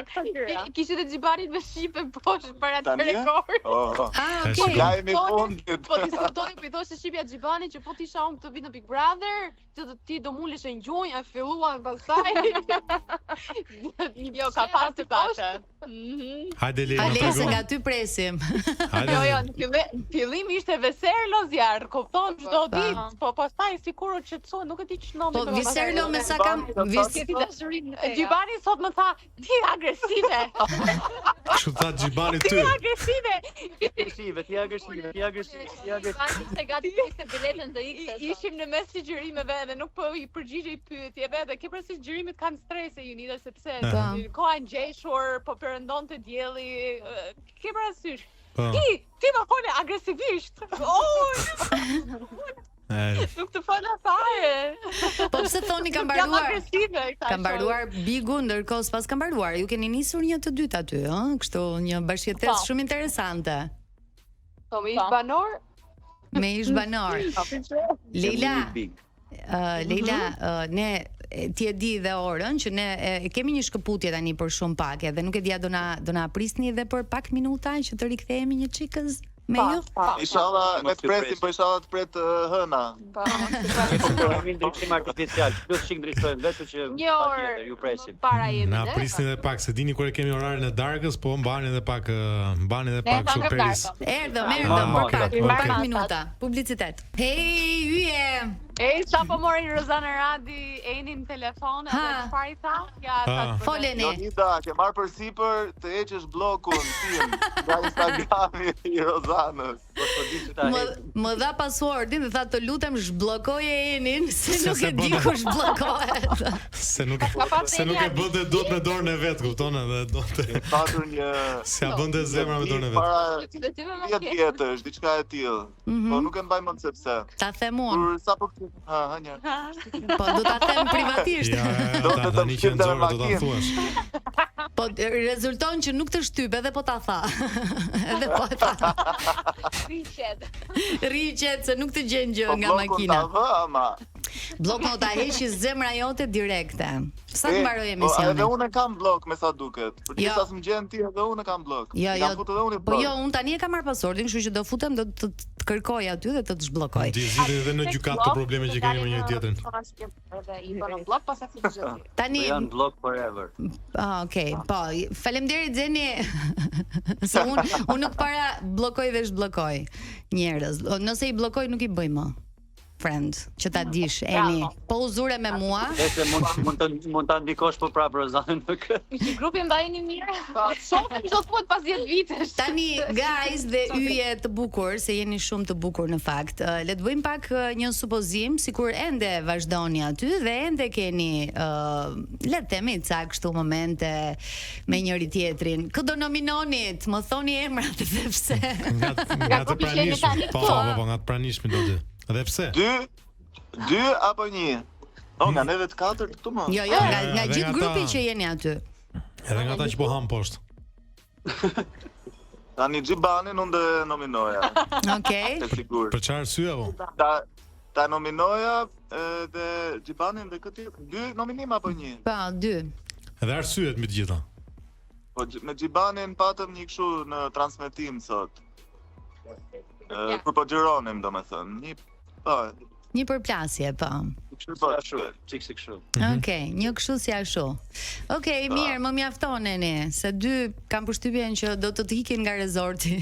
kishte Xhibanit me shipe poshtë para të rekordit. Okay. Lajmi fundit. Po diskutoni për thoshte shipja Xhibanit që po ti isha unë të vi në Big Brother, ti do mulesh në gjunjë, e filluan pastaj. Jo, ka pas të patë. Hajde Alesa nga ty presim. Jo, në fillim ishte Viserlo zjarr, kupton çdo ditë, po pastaj sikur që çon, nuk e di ç'nomi. Po Viserlo me sa kam Gjibani sot më tha, ti agresive. Kështu tha Gjibani ty. Ti agresive. Ti agresive. Se gati të biletën të ikse. Ishim në mes të xhirimeve dhe nuk po I përgjigjej pyetjeve dhe ke parasysh xhirimet kanë strese Junida sepse koha e ngjeshur, po perëndonte dielli, ke parasysh. Ti më fole agresivisht. Nuk të fala fare. Po pse thoni ka mbaruar Bigu, ndërkohë s'pas ka mbaruar. Ju keni nisur një të dytë aty, ëh? Kështu një bashkëtesë shumë interesante. Po me ish banor? Me ish banor. Leila, ne ti e di dhe orën që ne kemi një shkëputje tani për shumë pak, edhe nuk e dia do na prisni edhe për pak minuta që të rikthehemi një çikës me ju. Inshallah ne të presim, po inshallah të pret hëna. Kemi ndryshim artificial, plus çik ndryshojmë vetëm që patjetër ju presim. Para jemi. Na prisni edhe pak, se dini kur e kemi orarin e darkës, po mbani edhe pak surprizë. Erdhëm për pak minuta. Publicitet. Hey, yje. Sa po mori Rozana Radi Enin telefon edhe çfarë I tha? Foleni. Jonida, ke marr përsipër të heqësh bllokun tim nga Instagrami I Rozanës. Më dha passwordin dhe tha të lutem zhbllokoje Enin, se nuk e di kush bllokohet. Se nuk e bënte dot me dorën e vet, kupton, edhe donte. Patur një s'ia bënte zemra me dorën e vet. Para 10 vjetësh, diçka e tillë. Po nuk e mbaj mend sepse. Ta them unë. Kur sapo një. Po do ta them privatisht. Ja, tani që nxorë do ta thuash. Po rezulton që nuk të shtyp edhe po ta tha. Edhe po ta. Ricet se nuk të gjen gjë nga makina. Blok më ta heqi zemra jote direkte. Sa të mbaroj emisionin? Edhe unë kam blok me sa duket. Për disa s'm gjen ti edhe unë kam blok. Po jo, unë tani e kam marr pasordin, kështu që do futem do të kërkoj aty dhe të zhbllokoj. Ti zgjidhni edhe në gjykatë të probleme që keni me njëri tjetrin. Tani janë blok forever. Okay, po, faleminderit Xheni. Se unë nuk para bllokoj dhe zhbllokoj njerëz. Nëse I bllokoj nuk I bëj më. Friend, që ta dish, Eni. Po uzure me mua. Nëse mund ta ndikosh po prap Rozanën në këtë. Që grupi mbajeni mirë. Po, shohim çdo thuhet pas 10 vitesh. Tani guys dhe yje të bukur, se jeni shumë të bukur në fakt. Le të bëjmë pak një supozim, sikur ende vazhdoni aty dhe ende keni le të themi ca kështu momente me njëri tjetrin. Kë do nominonit? Më thoni emrat edhe pse. Nga të pranishëm. Po, nga të pranishëm do të. Dhe pse? 2 apo 1? Nga neve të 4 këtu më. Jo, nga gjithë grupi që jeni aty. Edhe nga ta që po ham poshtë. Tani Gjibanin unë dhe nominoja. Okej. Për çfarë arsye apo? Ta nominoja dhe Gjibanin dhe këtë 2 nominim apo 1? Po, 2. Edhe arsyet me të gjitha. Po me Gjibanin patëm një kështu në transmetim sot. Kur po xhironim domethënë. Një përplasje, po. Çiksi kështu. Okej, një kështu si ashtu. Okej, mirë, më mjaftoneni, se 2 kam përshtypjen që do të ikin nga rezorti.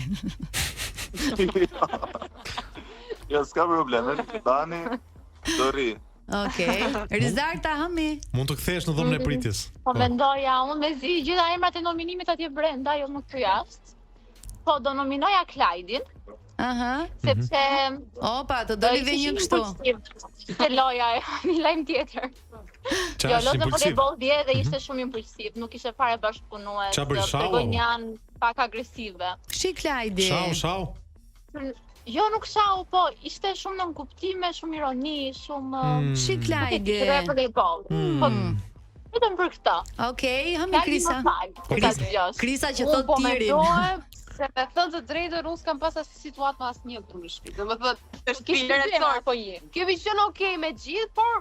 Jo, s'ka probleme, Bani, do rri. Okej, Rizarta hëmi. Mund të kthesh në dhomën e pritjes. Po mendoja, unë me zi gjitha emrat e nominimit atje brenda, jo më këtu jashtë. Po do nominoja Klajdin. Aha. Sepse Opa, të doli dhe një kështu. Ishte loja, një lajm tjetër. Jo, lojë voleybol dje dhe ishte shumë impulsiv, nuk ishte fare bashkëpunues. Tregoj janë pak agresive. Shi Klajdi. Shau. Jo, nuk shau, po ishte shumë nën kuptime, shumë ironi, shumë Shi Klajdi. Voleybol. Po vetëm për këtë. Okej, hëmi Krisa. Krisa që thot Po tirin. mendohem se me thënë të drejtën unë s'kam pas asnjë situatë me asnjë këtu në shtëpi. Domethënë, është Interesor po je. kemi qenë okay me gjithë, por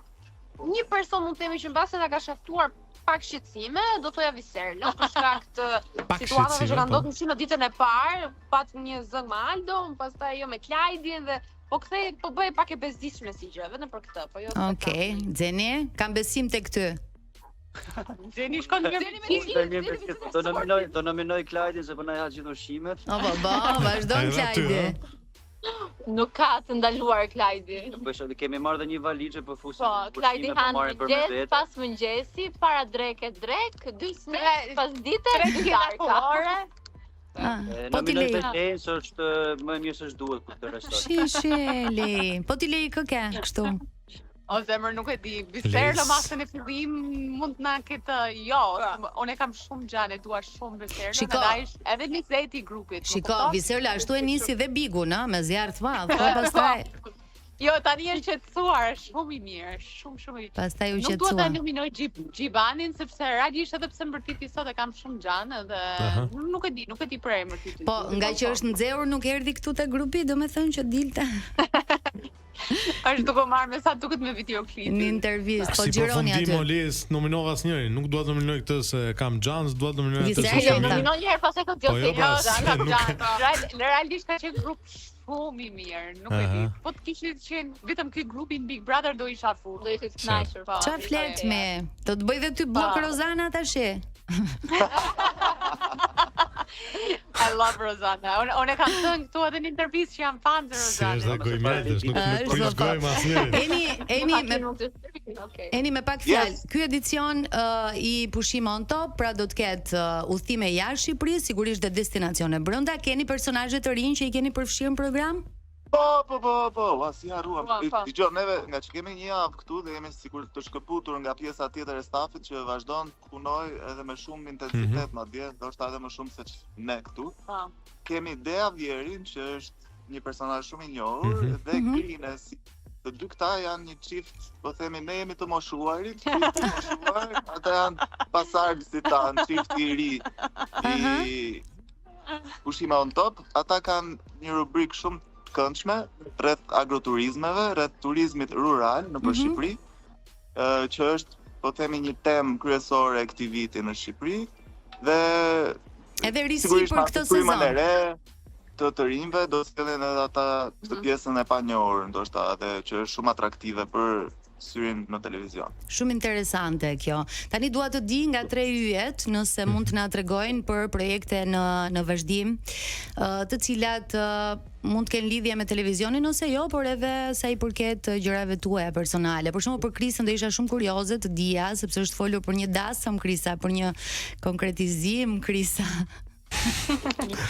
një person mund të themi që mbase na ka shaftuar pak shqetësime, do thoja Viserlo, për shkak të situatave që kanë ndodhur si në ditën e parë, pat një zëng me Aldo, pastaj jo me Klajdin dhe po bëj pak e bezdishme si gjë, vetëm për këtë, po jo. Okej, Xeni, kam besim tek ty. Xeni shkon mirë me gjithë. Do nominoj Klajdin se po na ha gjithë ushqimet. Po, vazhdon Klajdi. Nuk ka të ndaluar Klajdi. Po kemi marrë dhe një valizhe për fusin. Po, Klajdi han mëngjes pas mëngjesi, para drek, 2 snack, pas dite 2 darka. Po ti lej. Se është më mirë se ç'duhet për të restaurat. Shisheli. Po ti lej kë ke kështu. O zemër nuk e di, Viserlo masën e fillim mund na ketë jo, unë e kam shumë gjanë, e dua shumë Viserlo, dhe ai edhe nizeti i grupit. Shiko, Viserlo ashtu e nisi dhe Bigun, me zjarr të madh, po pastaj. Jo, tani është qetësuar, shumë i mirë, shumë i mirë. Pastaj u qetësua. Nuk duhet ta qetësua. nominoj Gjibanin sepse realisht edhe pse mbërtiti sot e kam shumë gjanë dhe nuk e di për emër ti. Po, nga që është nxehur nuk erdhi këtu te grupi, domethënë që dilte. Është duke marrë me sa duket me videoklipin. Në intervistë, po Si xhironi përfundim aty. Oles nominova asnjërin, nuk dua të nominoj këtë se kam Xhans, dua të nominoj atë se Viserlo, kam. Nominoj një herë pas e këtë Po jo, Realisht ka qenë grup shumë i mirë, nuk e di. Po të kishte qenë vetëm ky grupi në Big Brother do isha full. do ishte të kënaqur. Çfarë flet me? Do të bëj dhe ty blok Rozana tash. I love Rozana. Unë kam thënë këtu edhe në intervistë që jam fan të Si Rozanës. është dhe gojmjetës, nuk prish gojmë asnjëri. Eni me pak fjalë. Ky edicion i Pushim on Top, pra do të ketë udhëtime jashtë Shqipërisë, sigurisht dhe destinacione brenda. Keni personazhe të rinj që i keni përfshirë në program? Po, si harruam. Dgjoj, neve nga që kemi një javë këtu dhe jemi sikur të shkëputur nga pjesa tjetër e stafit që vazhdon të punoj edhe me shumë intensitet madje, ndoshta edhe më shumë se ne këtu. Kemi Dea Vjerin që është një personazh shumë i njohur dhe Grine si të dy këta janë një çift, po themi ne jemi të moshuarit, ata janë pasardhësit tanë, çifti i ri i Pushime on Top. Ata kanë një rubrikë shumë këndshme rreth agroturizmeve, rreth turizmit rural në Shqipëri, që është, po themi, një temë kryesore e këtij viti në Shqipëri dhe edhe risi për këtë sezon. Të rinjve do të sjellin edhe ata këtë pjesën e panjohur, ndoshta edhe që është shumë atraktive për syrin në televizion. Shumë interesante kjo. Tani dua të di nga 3 yjet, nëse mund të na tregojnë për projekte në vazhdim, të cilat mund të kenë lidhje me televizionin ose jo, por edhe sa i përket gjërave tuaja personale. Për shembull, për Krisën do isha shumë kurioze të dija, sepse është folur për një dasëm Krisa, për një konkretizim Krisa.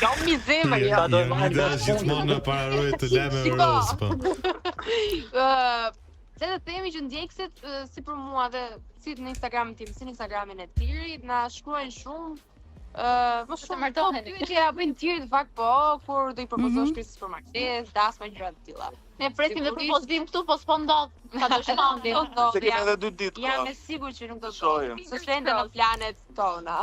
Kam mi zemër, ja. Ja, gjithmonë në pararojë të leme roz, po. Se të themi që ndjekësit, si për mua dhe si në Instagramin tim, si në Instagramin e Tirit, na shkruajnë shumë Më shumë pyetje bëjnë tjerë fakt po, kur do I propozosh Krisës për martesë, dasma gjëra të tilla. Ne presim dhe propozim këtu, po s'po ndodh. Ka të shmangin. Se kemi edhe 2 ditë. Jam e sigurt që nuk do të shohim. Se shende në planet tona.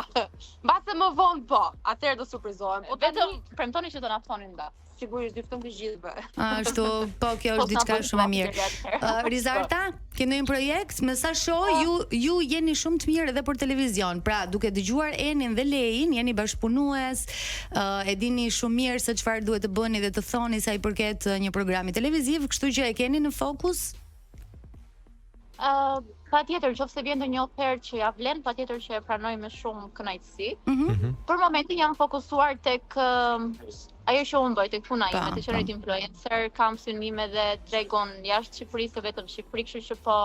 Mbase më vonë po, atëherë do surprizohem. Po vetëm premtoni që do na ftonin datë. Sigurisht dy fton të gjithëve. Ashtu, po kjo është diçka shumë e mirë. Rizarta, keni një projekt, me sa shoh ju jeni shumë të mirë edhe për televizion. Pra, duke dëgjuar Enin dhe Lein, jeni bashkëpunues, e dini shumë mirë se çfarë duhet të bëni dhe të thoni sa I përket një programi televiziv, kështu që e keni në fokus? Patjetër, nëse vjen ndonjë ofertë që ja vlen, patjetër që e pranoj me shumë kënaqësi. Për momentin jam fokusuar tek ajo që unë bëj, tek puna ime, të qenit influencer, kam synime dhe tregon jashtë Shqipërisë, vetëm Shqipëri, kështu që po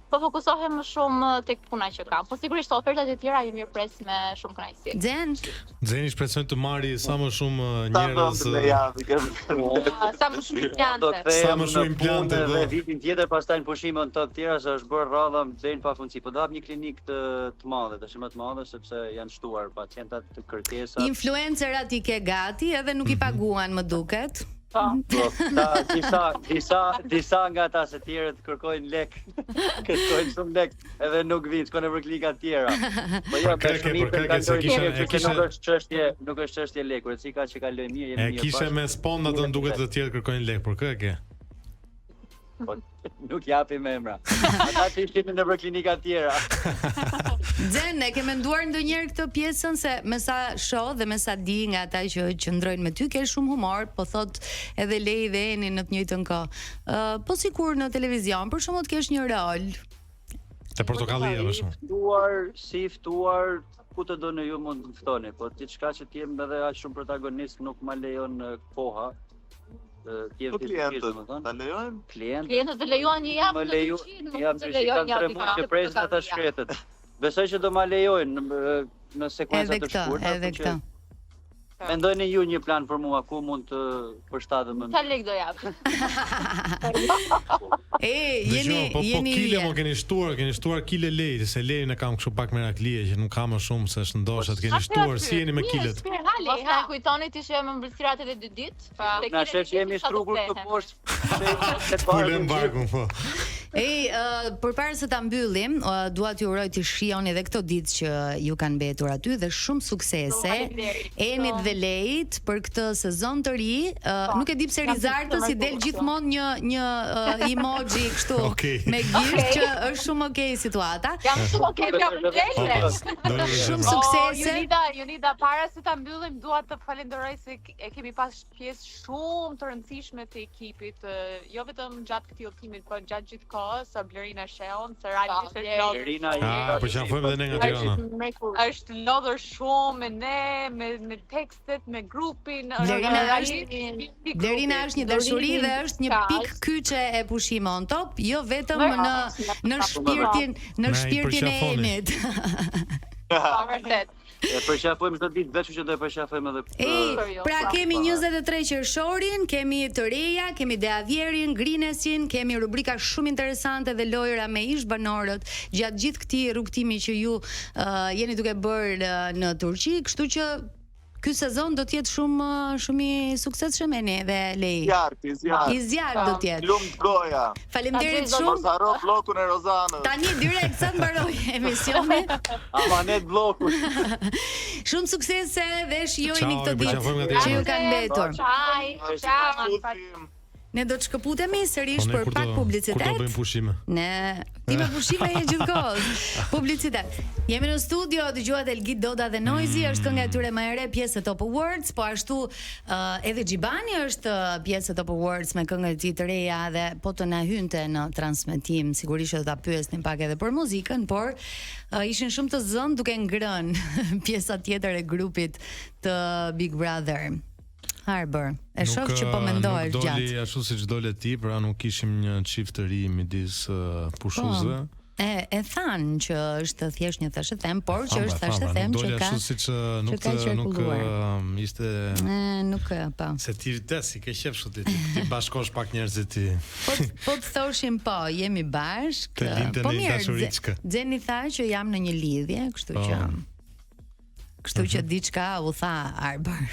fokusohem më shumë tek puna që kam. Po sigurisht ofertat e tjera ju mirëpres me shumë kënaqësi. Xeni shpresoj të marri sa më shumë njerëz. Sa më shumë implante. Sa më shumë implante dhe vitin tjetër pastaj në pushime të tjera se është bërë rradha deri në pafundësi. Po do hap një klinikë të madhe, tash më të madhe sepse janë shtuar pacientat të kërkesat. Influencerat I ke gati edhe nuk I paguan më duket. Po, disa nga ata se tjerët kërkojnë lek, kërkojnë shumë lek, edhe nuk vinë, s'ka në për klika tjera. Po jo, për shmitën ka që nuk është çështje leku, si ka që kaloj mirë, jemi mirë. E kishe me sponda të duket të tjerë kërkojnë lek, por kë e ke? Po, nuk japim emra. Ata që ishin në për klinika tjera. Xhen, e ke menduar ndonjëherë këtë pjesën se me sa shoh dhe me sa di nga ata që qëndrojnë me ty ke shumë humor, po thot edhe Lei dhe Eni në të njëjtën kohë. Po sikur në televizion, për shembull të kesh një rol. Te portokallia për shembull. Si ftuar, ku të doni ju mund të ftoni, po diçka që të jem edhe aq shumë protagonist nuk ma lejon koha. Klientët, ta lejojnë? Klientët të lejuan një javë të dyqin, nuk të lejuan një javë që presin ata shkretet. Besoj që do ma lejojnë në sekuenca të shkurtra. Edhe këtë. Mendojni ju një plan për mua, ku mund të përshtatem më? Sa lek do jap? Jeni kile mo keni shtuar kile Lei, se Lei ne kam kështu pak meraklie që nuk ka më shumë se është ndoshta të keni shtuar, si jeni me kilet? Mos na kujtoni ti që më mbështirat edhe 2 ditë. Na shef që jemi strukur të poshtë. Pulem barkun po. Përpara se ta mbyllim, dua t'ju uroj të shihoni edhe këto ditë që ju kanë mbetur aty dhe shumë suksese Enit dhe Leit për këtë sezon të ri. Nuk e di pse Rizartës I del gjithmonë një emoji kështu me gift që është shumë okay situata. Jam shumë okay, Shumë suksese. Junida, para se ta mbyllim dua të falenderoj se e kemi pas pjesë shumë të rëndësishme të ekipit, jo vetëm gjatë këtij udhëtimit, por gjatë gjithë kohës, Blerina Sheon, se Blerina po që janë edhe ne nga Tirana. Është lodhur shumë me ne, me tekstet, me grupin. Blerina është një dashuri dhe është një pikë kyçe e pushimit on top, jo vetëm në shpirtin e Enit. Vërtet. E përqafojmë çdo ditë, vetë që do e përqafojmë edhe. Pra kemi 23 qershorin, kemi të reja, kemi Deavierin, Grinesin, kemi rubrika shumë interesante dhe lojëra me ish banorët gjatë gjithë këtij rrugtimi që ju jeni duke bërë në Turqi, kështu që ky sezon do të jetë shumë I suksesshëm dhe Lei. I zjarrt do të jetë. Lumt goja. Faleminderit shumë. Mos harro bllokun e Rozanës. Tani direkt sa të mbaroj emisioni. Amanet bllokun. Shumë suksese dhe shijojeni këtë ditë që ju kanë mbetur. Ciao. Ne do të shkëputemi sërish për pak publicitet. Kur do bëjmë pushime? Ti me pushime je gjithkohë. Publicitet. Jemi në studio, dëgjuat Elgit Doda dhe Noizi, është kënga e tyre më e re, pjesë e Top Awards, po ashtu edhe Xhibani është pjesë e Top Awards me këngën e tij të reja dhe po të na hynte në transmetim, sigurisht do ta pyesnim pak edhe për muzikën, por ishin shumë të zënë duke ngrënë pjesa tjetër e grupit të Big Brother. Harbor. E shoh që po mendohesh gjatë. Nuk doli ashtu siç dole ti, pra nuk kishim një çift të ri midis pushuzve. E thanë që është thjesht një thashë them, por që është thashë them që ka. Ashtu siç nuk ishte. Nuk po. Se ti si ke qef kështu ti bashkosh pak njerëzit ti. Po të thoshim po, jemi bashkë. Po mirë. Xeni tha që jam në një lidhje, kështu që Kështu që diçka u tha Arbar.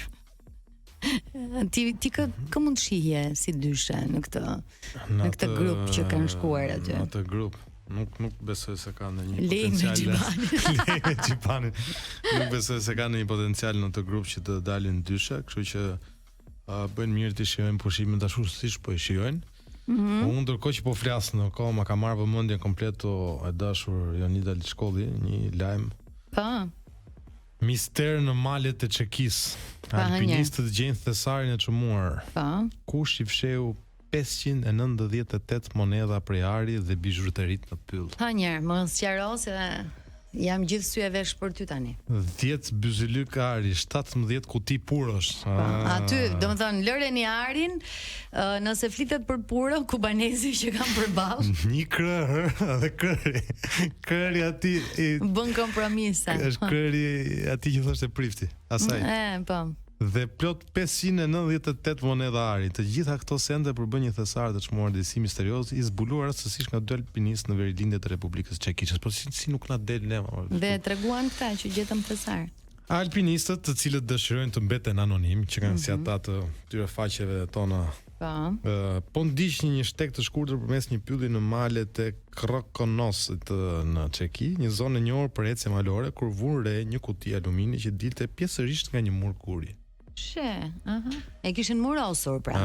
Ti kë mund shihje si dyshe në këtë grup që kanë shkuar aty? Në atë grup nuk besoj se ka ndonjë potencial. Lej me Xhipanin. Nuk besoj se ka ndonjë potencial në atë grup që të dalin dyshe, kështu që bëjnë mirë të shijojnë pushimin dashurisht po i shijojnë. Unë ndërkohë që po flas në kohë ma ka marrë vëmendjen komplet e dashur Jonida Liçkolli, një lajm. Mister në malet e Çekis. Alpinistët gjejnë thesarin e çmuar. Kush i fsheu 598 monedha prej ari dhe bizhuterit në pyll. Ha njerë, më sqaro se jam gjithë sy e vesh për ty tani. 10 byzylyk ari, 17 kuti purosh. Aty, do më thonë, lëreni arin, nëse flitet për puro, kubanezi që kam përballë. Një krër dhe këri. Këri ati bën kompromise. Është këri ati që thoshte prifti, asaj. Po. Dhe plot 598 monedha ari. Të gjitha këto sende përbën një thesar të çmuar disi misterioz i zbuluar rastësisht nga dy alpinistë në verilindjet e Republikës Çekisë. Po si nuk na del ne. Dhe treguan këta që gjetëm thesar. Alpinistët, të cilët dëshirojnë të mbeten anonim, që kanë si ata të tyre faqeve tona. Po ndiqnin një shtek të shkurtër përmes një pylli në malet e Krokonosit në Çeki, një zonë e njohur për ecje malore, kur vun re një kuti alumini që dilte pjesërisht nga një mur kuri. E kishin murosur pra.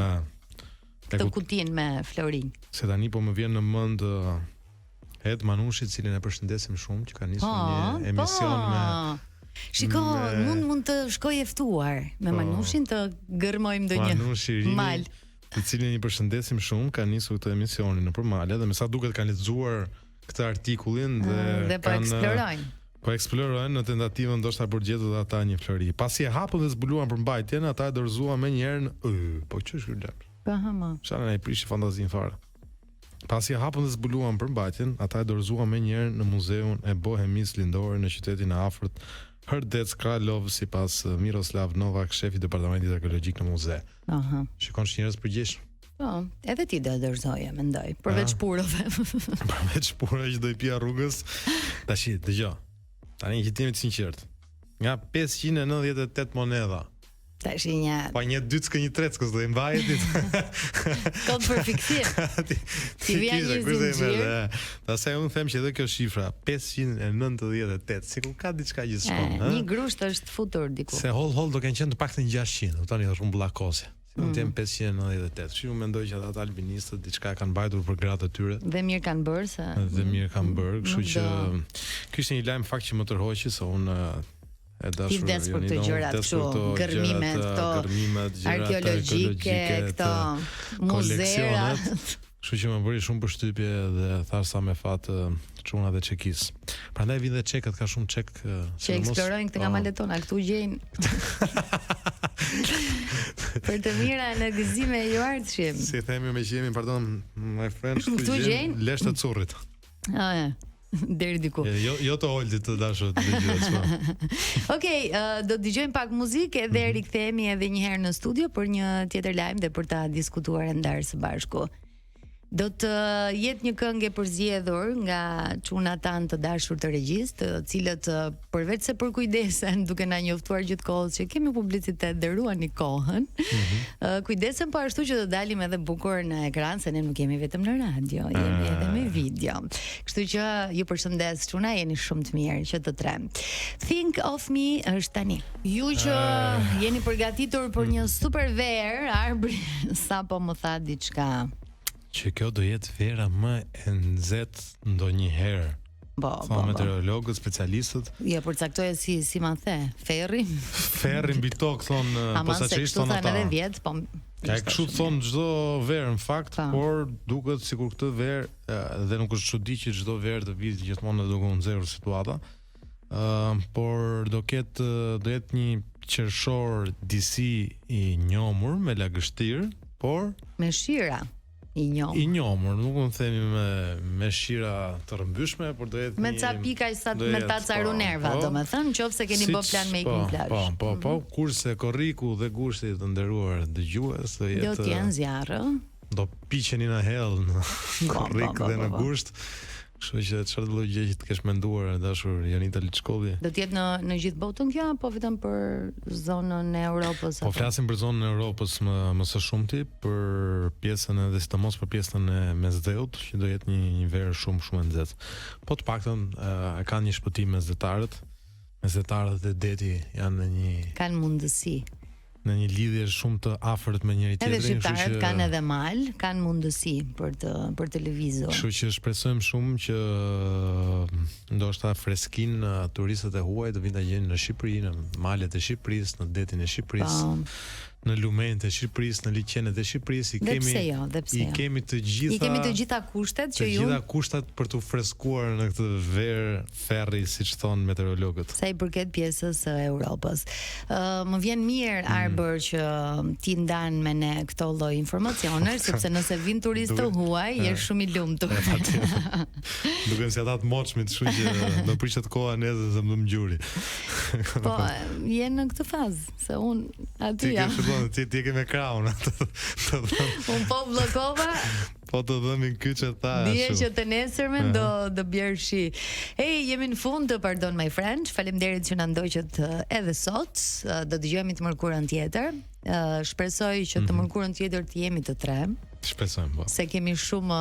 Këtë kutin me florin. Se tani po më vjen në mend Ed Manushi, cilin e përshëndesim shumë, që ka nisur një emision me Shiko, mund të shkoj e ftuar me Manushin të gërmojmë ndonjë mal. Të cilin i përshëndesim shumë, ka nisur këtë emisionin nëpër male dhe me sa duket kanë lexuar këtë artikullin dhe po eksplorojnë. Po eksplorojnë në tentativën ndoshta për gjetur ata një flori. Pasi e hapën dhe zbuluan përmbajtjen, ata e dorëzuan menjëherë në po ç'është ky lart. Shana i prishi fantazinë fare. Pasi e hapën dhe zbuluan përmbajtjen, ata e dorëzuan menjëherë në muzeun e bohemisë lindore në qytetin e afërt Hrdec Kralov, sipas Miroslav Novak, shefi i departamentit arkeologjik në muze. Shikon njerëz përgjeshëm. Po, edhe ti do dorëzoje, mendoj, përveç purove. Përveç purove që do i pija rrugës. Tash dëgjoj. Tani që jemi të sinqert. Nga 598 monedha. Tash një. Pa një dyckë një treckës do i mbahet. Kod për fiksim. Ti vjen një zinxhir. Pastaj unë them që edhe kjo shifra 598, sikur ka diçka që shkon, Një grusht është futur diku. Se hol do kanë qenë të paktën 600, tani është rrumbullakose. Unë them 598. Shi unë mendoj që ata alpinistët diçka kanë mbajtur për gratë e tyre. Dhe mirë kanë bërë se. Dhe mirë kanë bërë, kështu që ky ishte një lajm fakt që më tërhoqi se unë e dashur vdes për këto gjërat kështu, gërmimet këto arkeologjike, këto muzera. Kështu që më bëri shumë përshtypje dhe thash sa me fat çunat e Çekis. Prandaj vjen dhe çekët, ka shumë çek që eksplorojnë këtë nga malet tona, këtu gjejnë. Për të mira në gëzime e juardhshim. Si themi me që jemi, pardon, my friend, këtu gjejnë lesht të currit. Deri diku. Jo të Oldit të dashur të dëgjosh. Okej, do të dëgjojmë pak muzikë dhe rikthehemi edhe një herë në studio për një tjetër lajm dhe për ta diskutuar ndar së bashku. Do të jetë një këngë e përzgjedhur nga çunat tan të dashur të regjis, të cilët përveç se përkujdesen duke na njoftuar gjithkohës që kemi publicitet dhe ruani kohën, kujdesen po ashtu që të dalim edhe bukur në ekran, se ne nuk jemi vetëm në radio, jemi edhe me video. Kështu që ju përshëndes çuna, jeni shumë të mirë që të tre. Think of me është tani. Ju që jeni përgatitur për një super verë, Arbri sapo më tha diçka. Që kjo do jetë vera më e nxehtë ndonjëherë. Po, meteorologët, specialistët. Ja, përcaktoje si ma the, ferri. Ferri mbi tokë thon posaçërisht thon ata. Edhe vjet, po. Ka kështu thon çdo verë në fakt, por duket sikur këtë verë dhe nuk është çudi që çdo verë të vijë gjithmonë duke u nxjerrur situata. Por do jetë një qershor disi i njomur me lagështir, por me shira. I njomur, nuk mund të themi me shira të rëmbyshme, por do jetë me ca pika me ta caru nerva, domethënë, nëse keni bë plan me ikën plazh. Po, kurse korriku dhe gushti të nderuar dëgjues do jetë. Do të jenë zjarre. Do piqeni në hell në korrik dhe në gusht. Kështu që çfarë do gjë që të kesh menduar dashur Jonita Liçkolli? Do të jetë në gjithë botën kjo apo vetëm për zonën e Europës? Po flasim për zonën e Europës më së shumti, për pjesën edhe sidomos për pjesën e Mesdheut, që do jetë një verë shumë e nxehtë. Po të paktën kanë një shpëtim mesdhetarët e deti janë kanë mundësi në një lidhje shumë të afërt me njëri tjetrin, edhe shqiptarët kanë edhe mal, kanë mundësi për të lëvizur. Kështu që shpresojmë shumë që ndoshta freskinë turistët e huaj të vinë ta gjejnë në Shqipëri, në malet e Shqipërisë, në detin e Shqipërisë, në lumenjtë e Shqipërisë, në liçenet e Shqipërisë, i kemi të gjitha kushtet që ju për të freskuar në këtë verë ferri, siç thon meteorologët. Sa i përket pjesës së Europës. Më vjen mirë Arbër që ti ndan me ne këto lloj informacione, sepse nëse vin turistë të huaj, je shumë i lumtur. Duken si ata të moçmit, kështu që do prishet koha nesër se më ngjuri. Po, je në këtë fazë, se un aty jam. Ti e ke me kraun. Un po bllokova. Po të dhëmin kyçe thash. Dije që të nesërmen do bjerë shi. Jemi në fund të Pardon My Friend. Faleminderit që na ndoqët edhe sot. Do dëgjojmë të mërkurën tjetër. Shpresoj që të mërkurën tjetër të jemi të tre. Shpresojmë, po. Se kemi shumë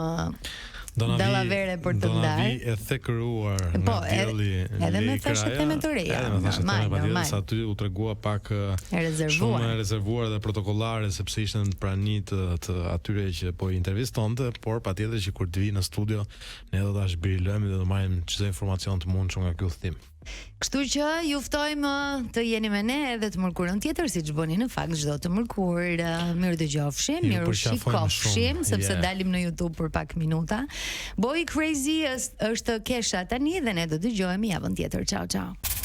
dallavere për të ndarë. Do na vi e thekëruar nga dielli. Edhe me fashet e të reja. Normal. Sa aty u tregua pak shumë rezervuar dhe protokollare, sepse ishte në prani të atyre që po i intervistonte, por patjetër që kur të vi në studio ne do ta zhbrilojmë dhe do marrim çdo informacion të mundshëm nga ky udhtim. Kështu që ju ftojmë të jeni me ne edhe të mërkurën tjetër, siç bëni në fakt çdo të mërkurë. Mirë dëgjofshim, mirë shikofshim, sepse dalim në YouTube për pak minuta. Boy Crazy është Kesha tani dhe ne do dëgjohemi javën tjetër. Ciao ciao.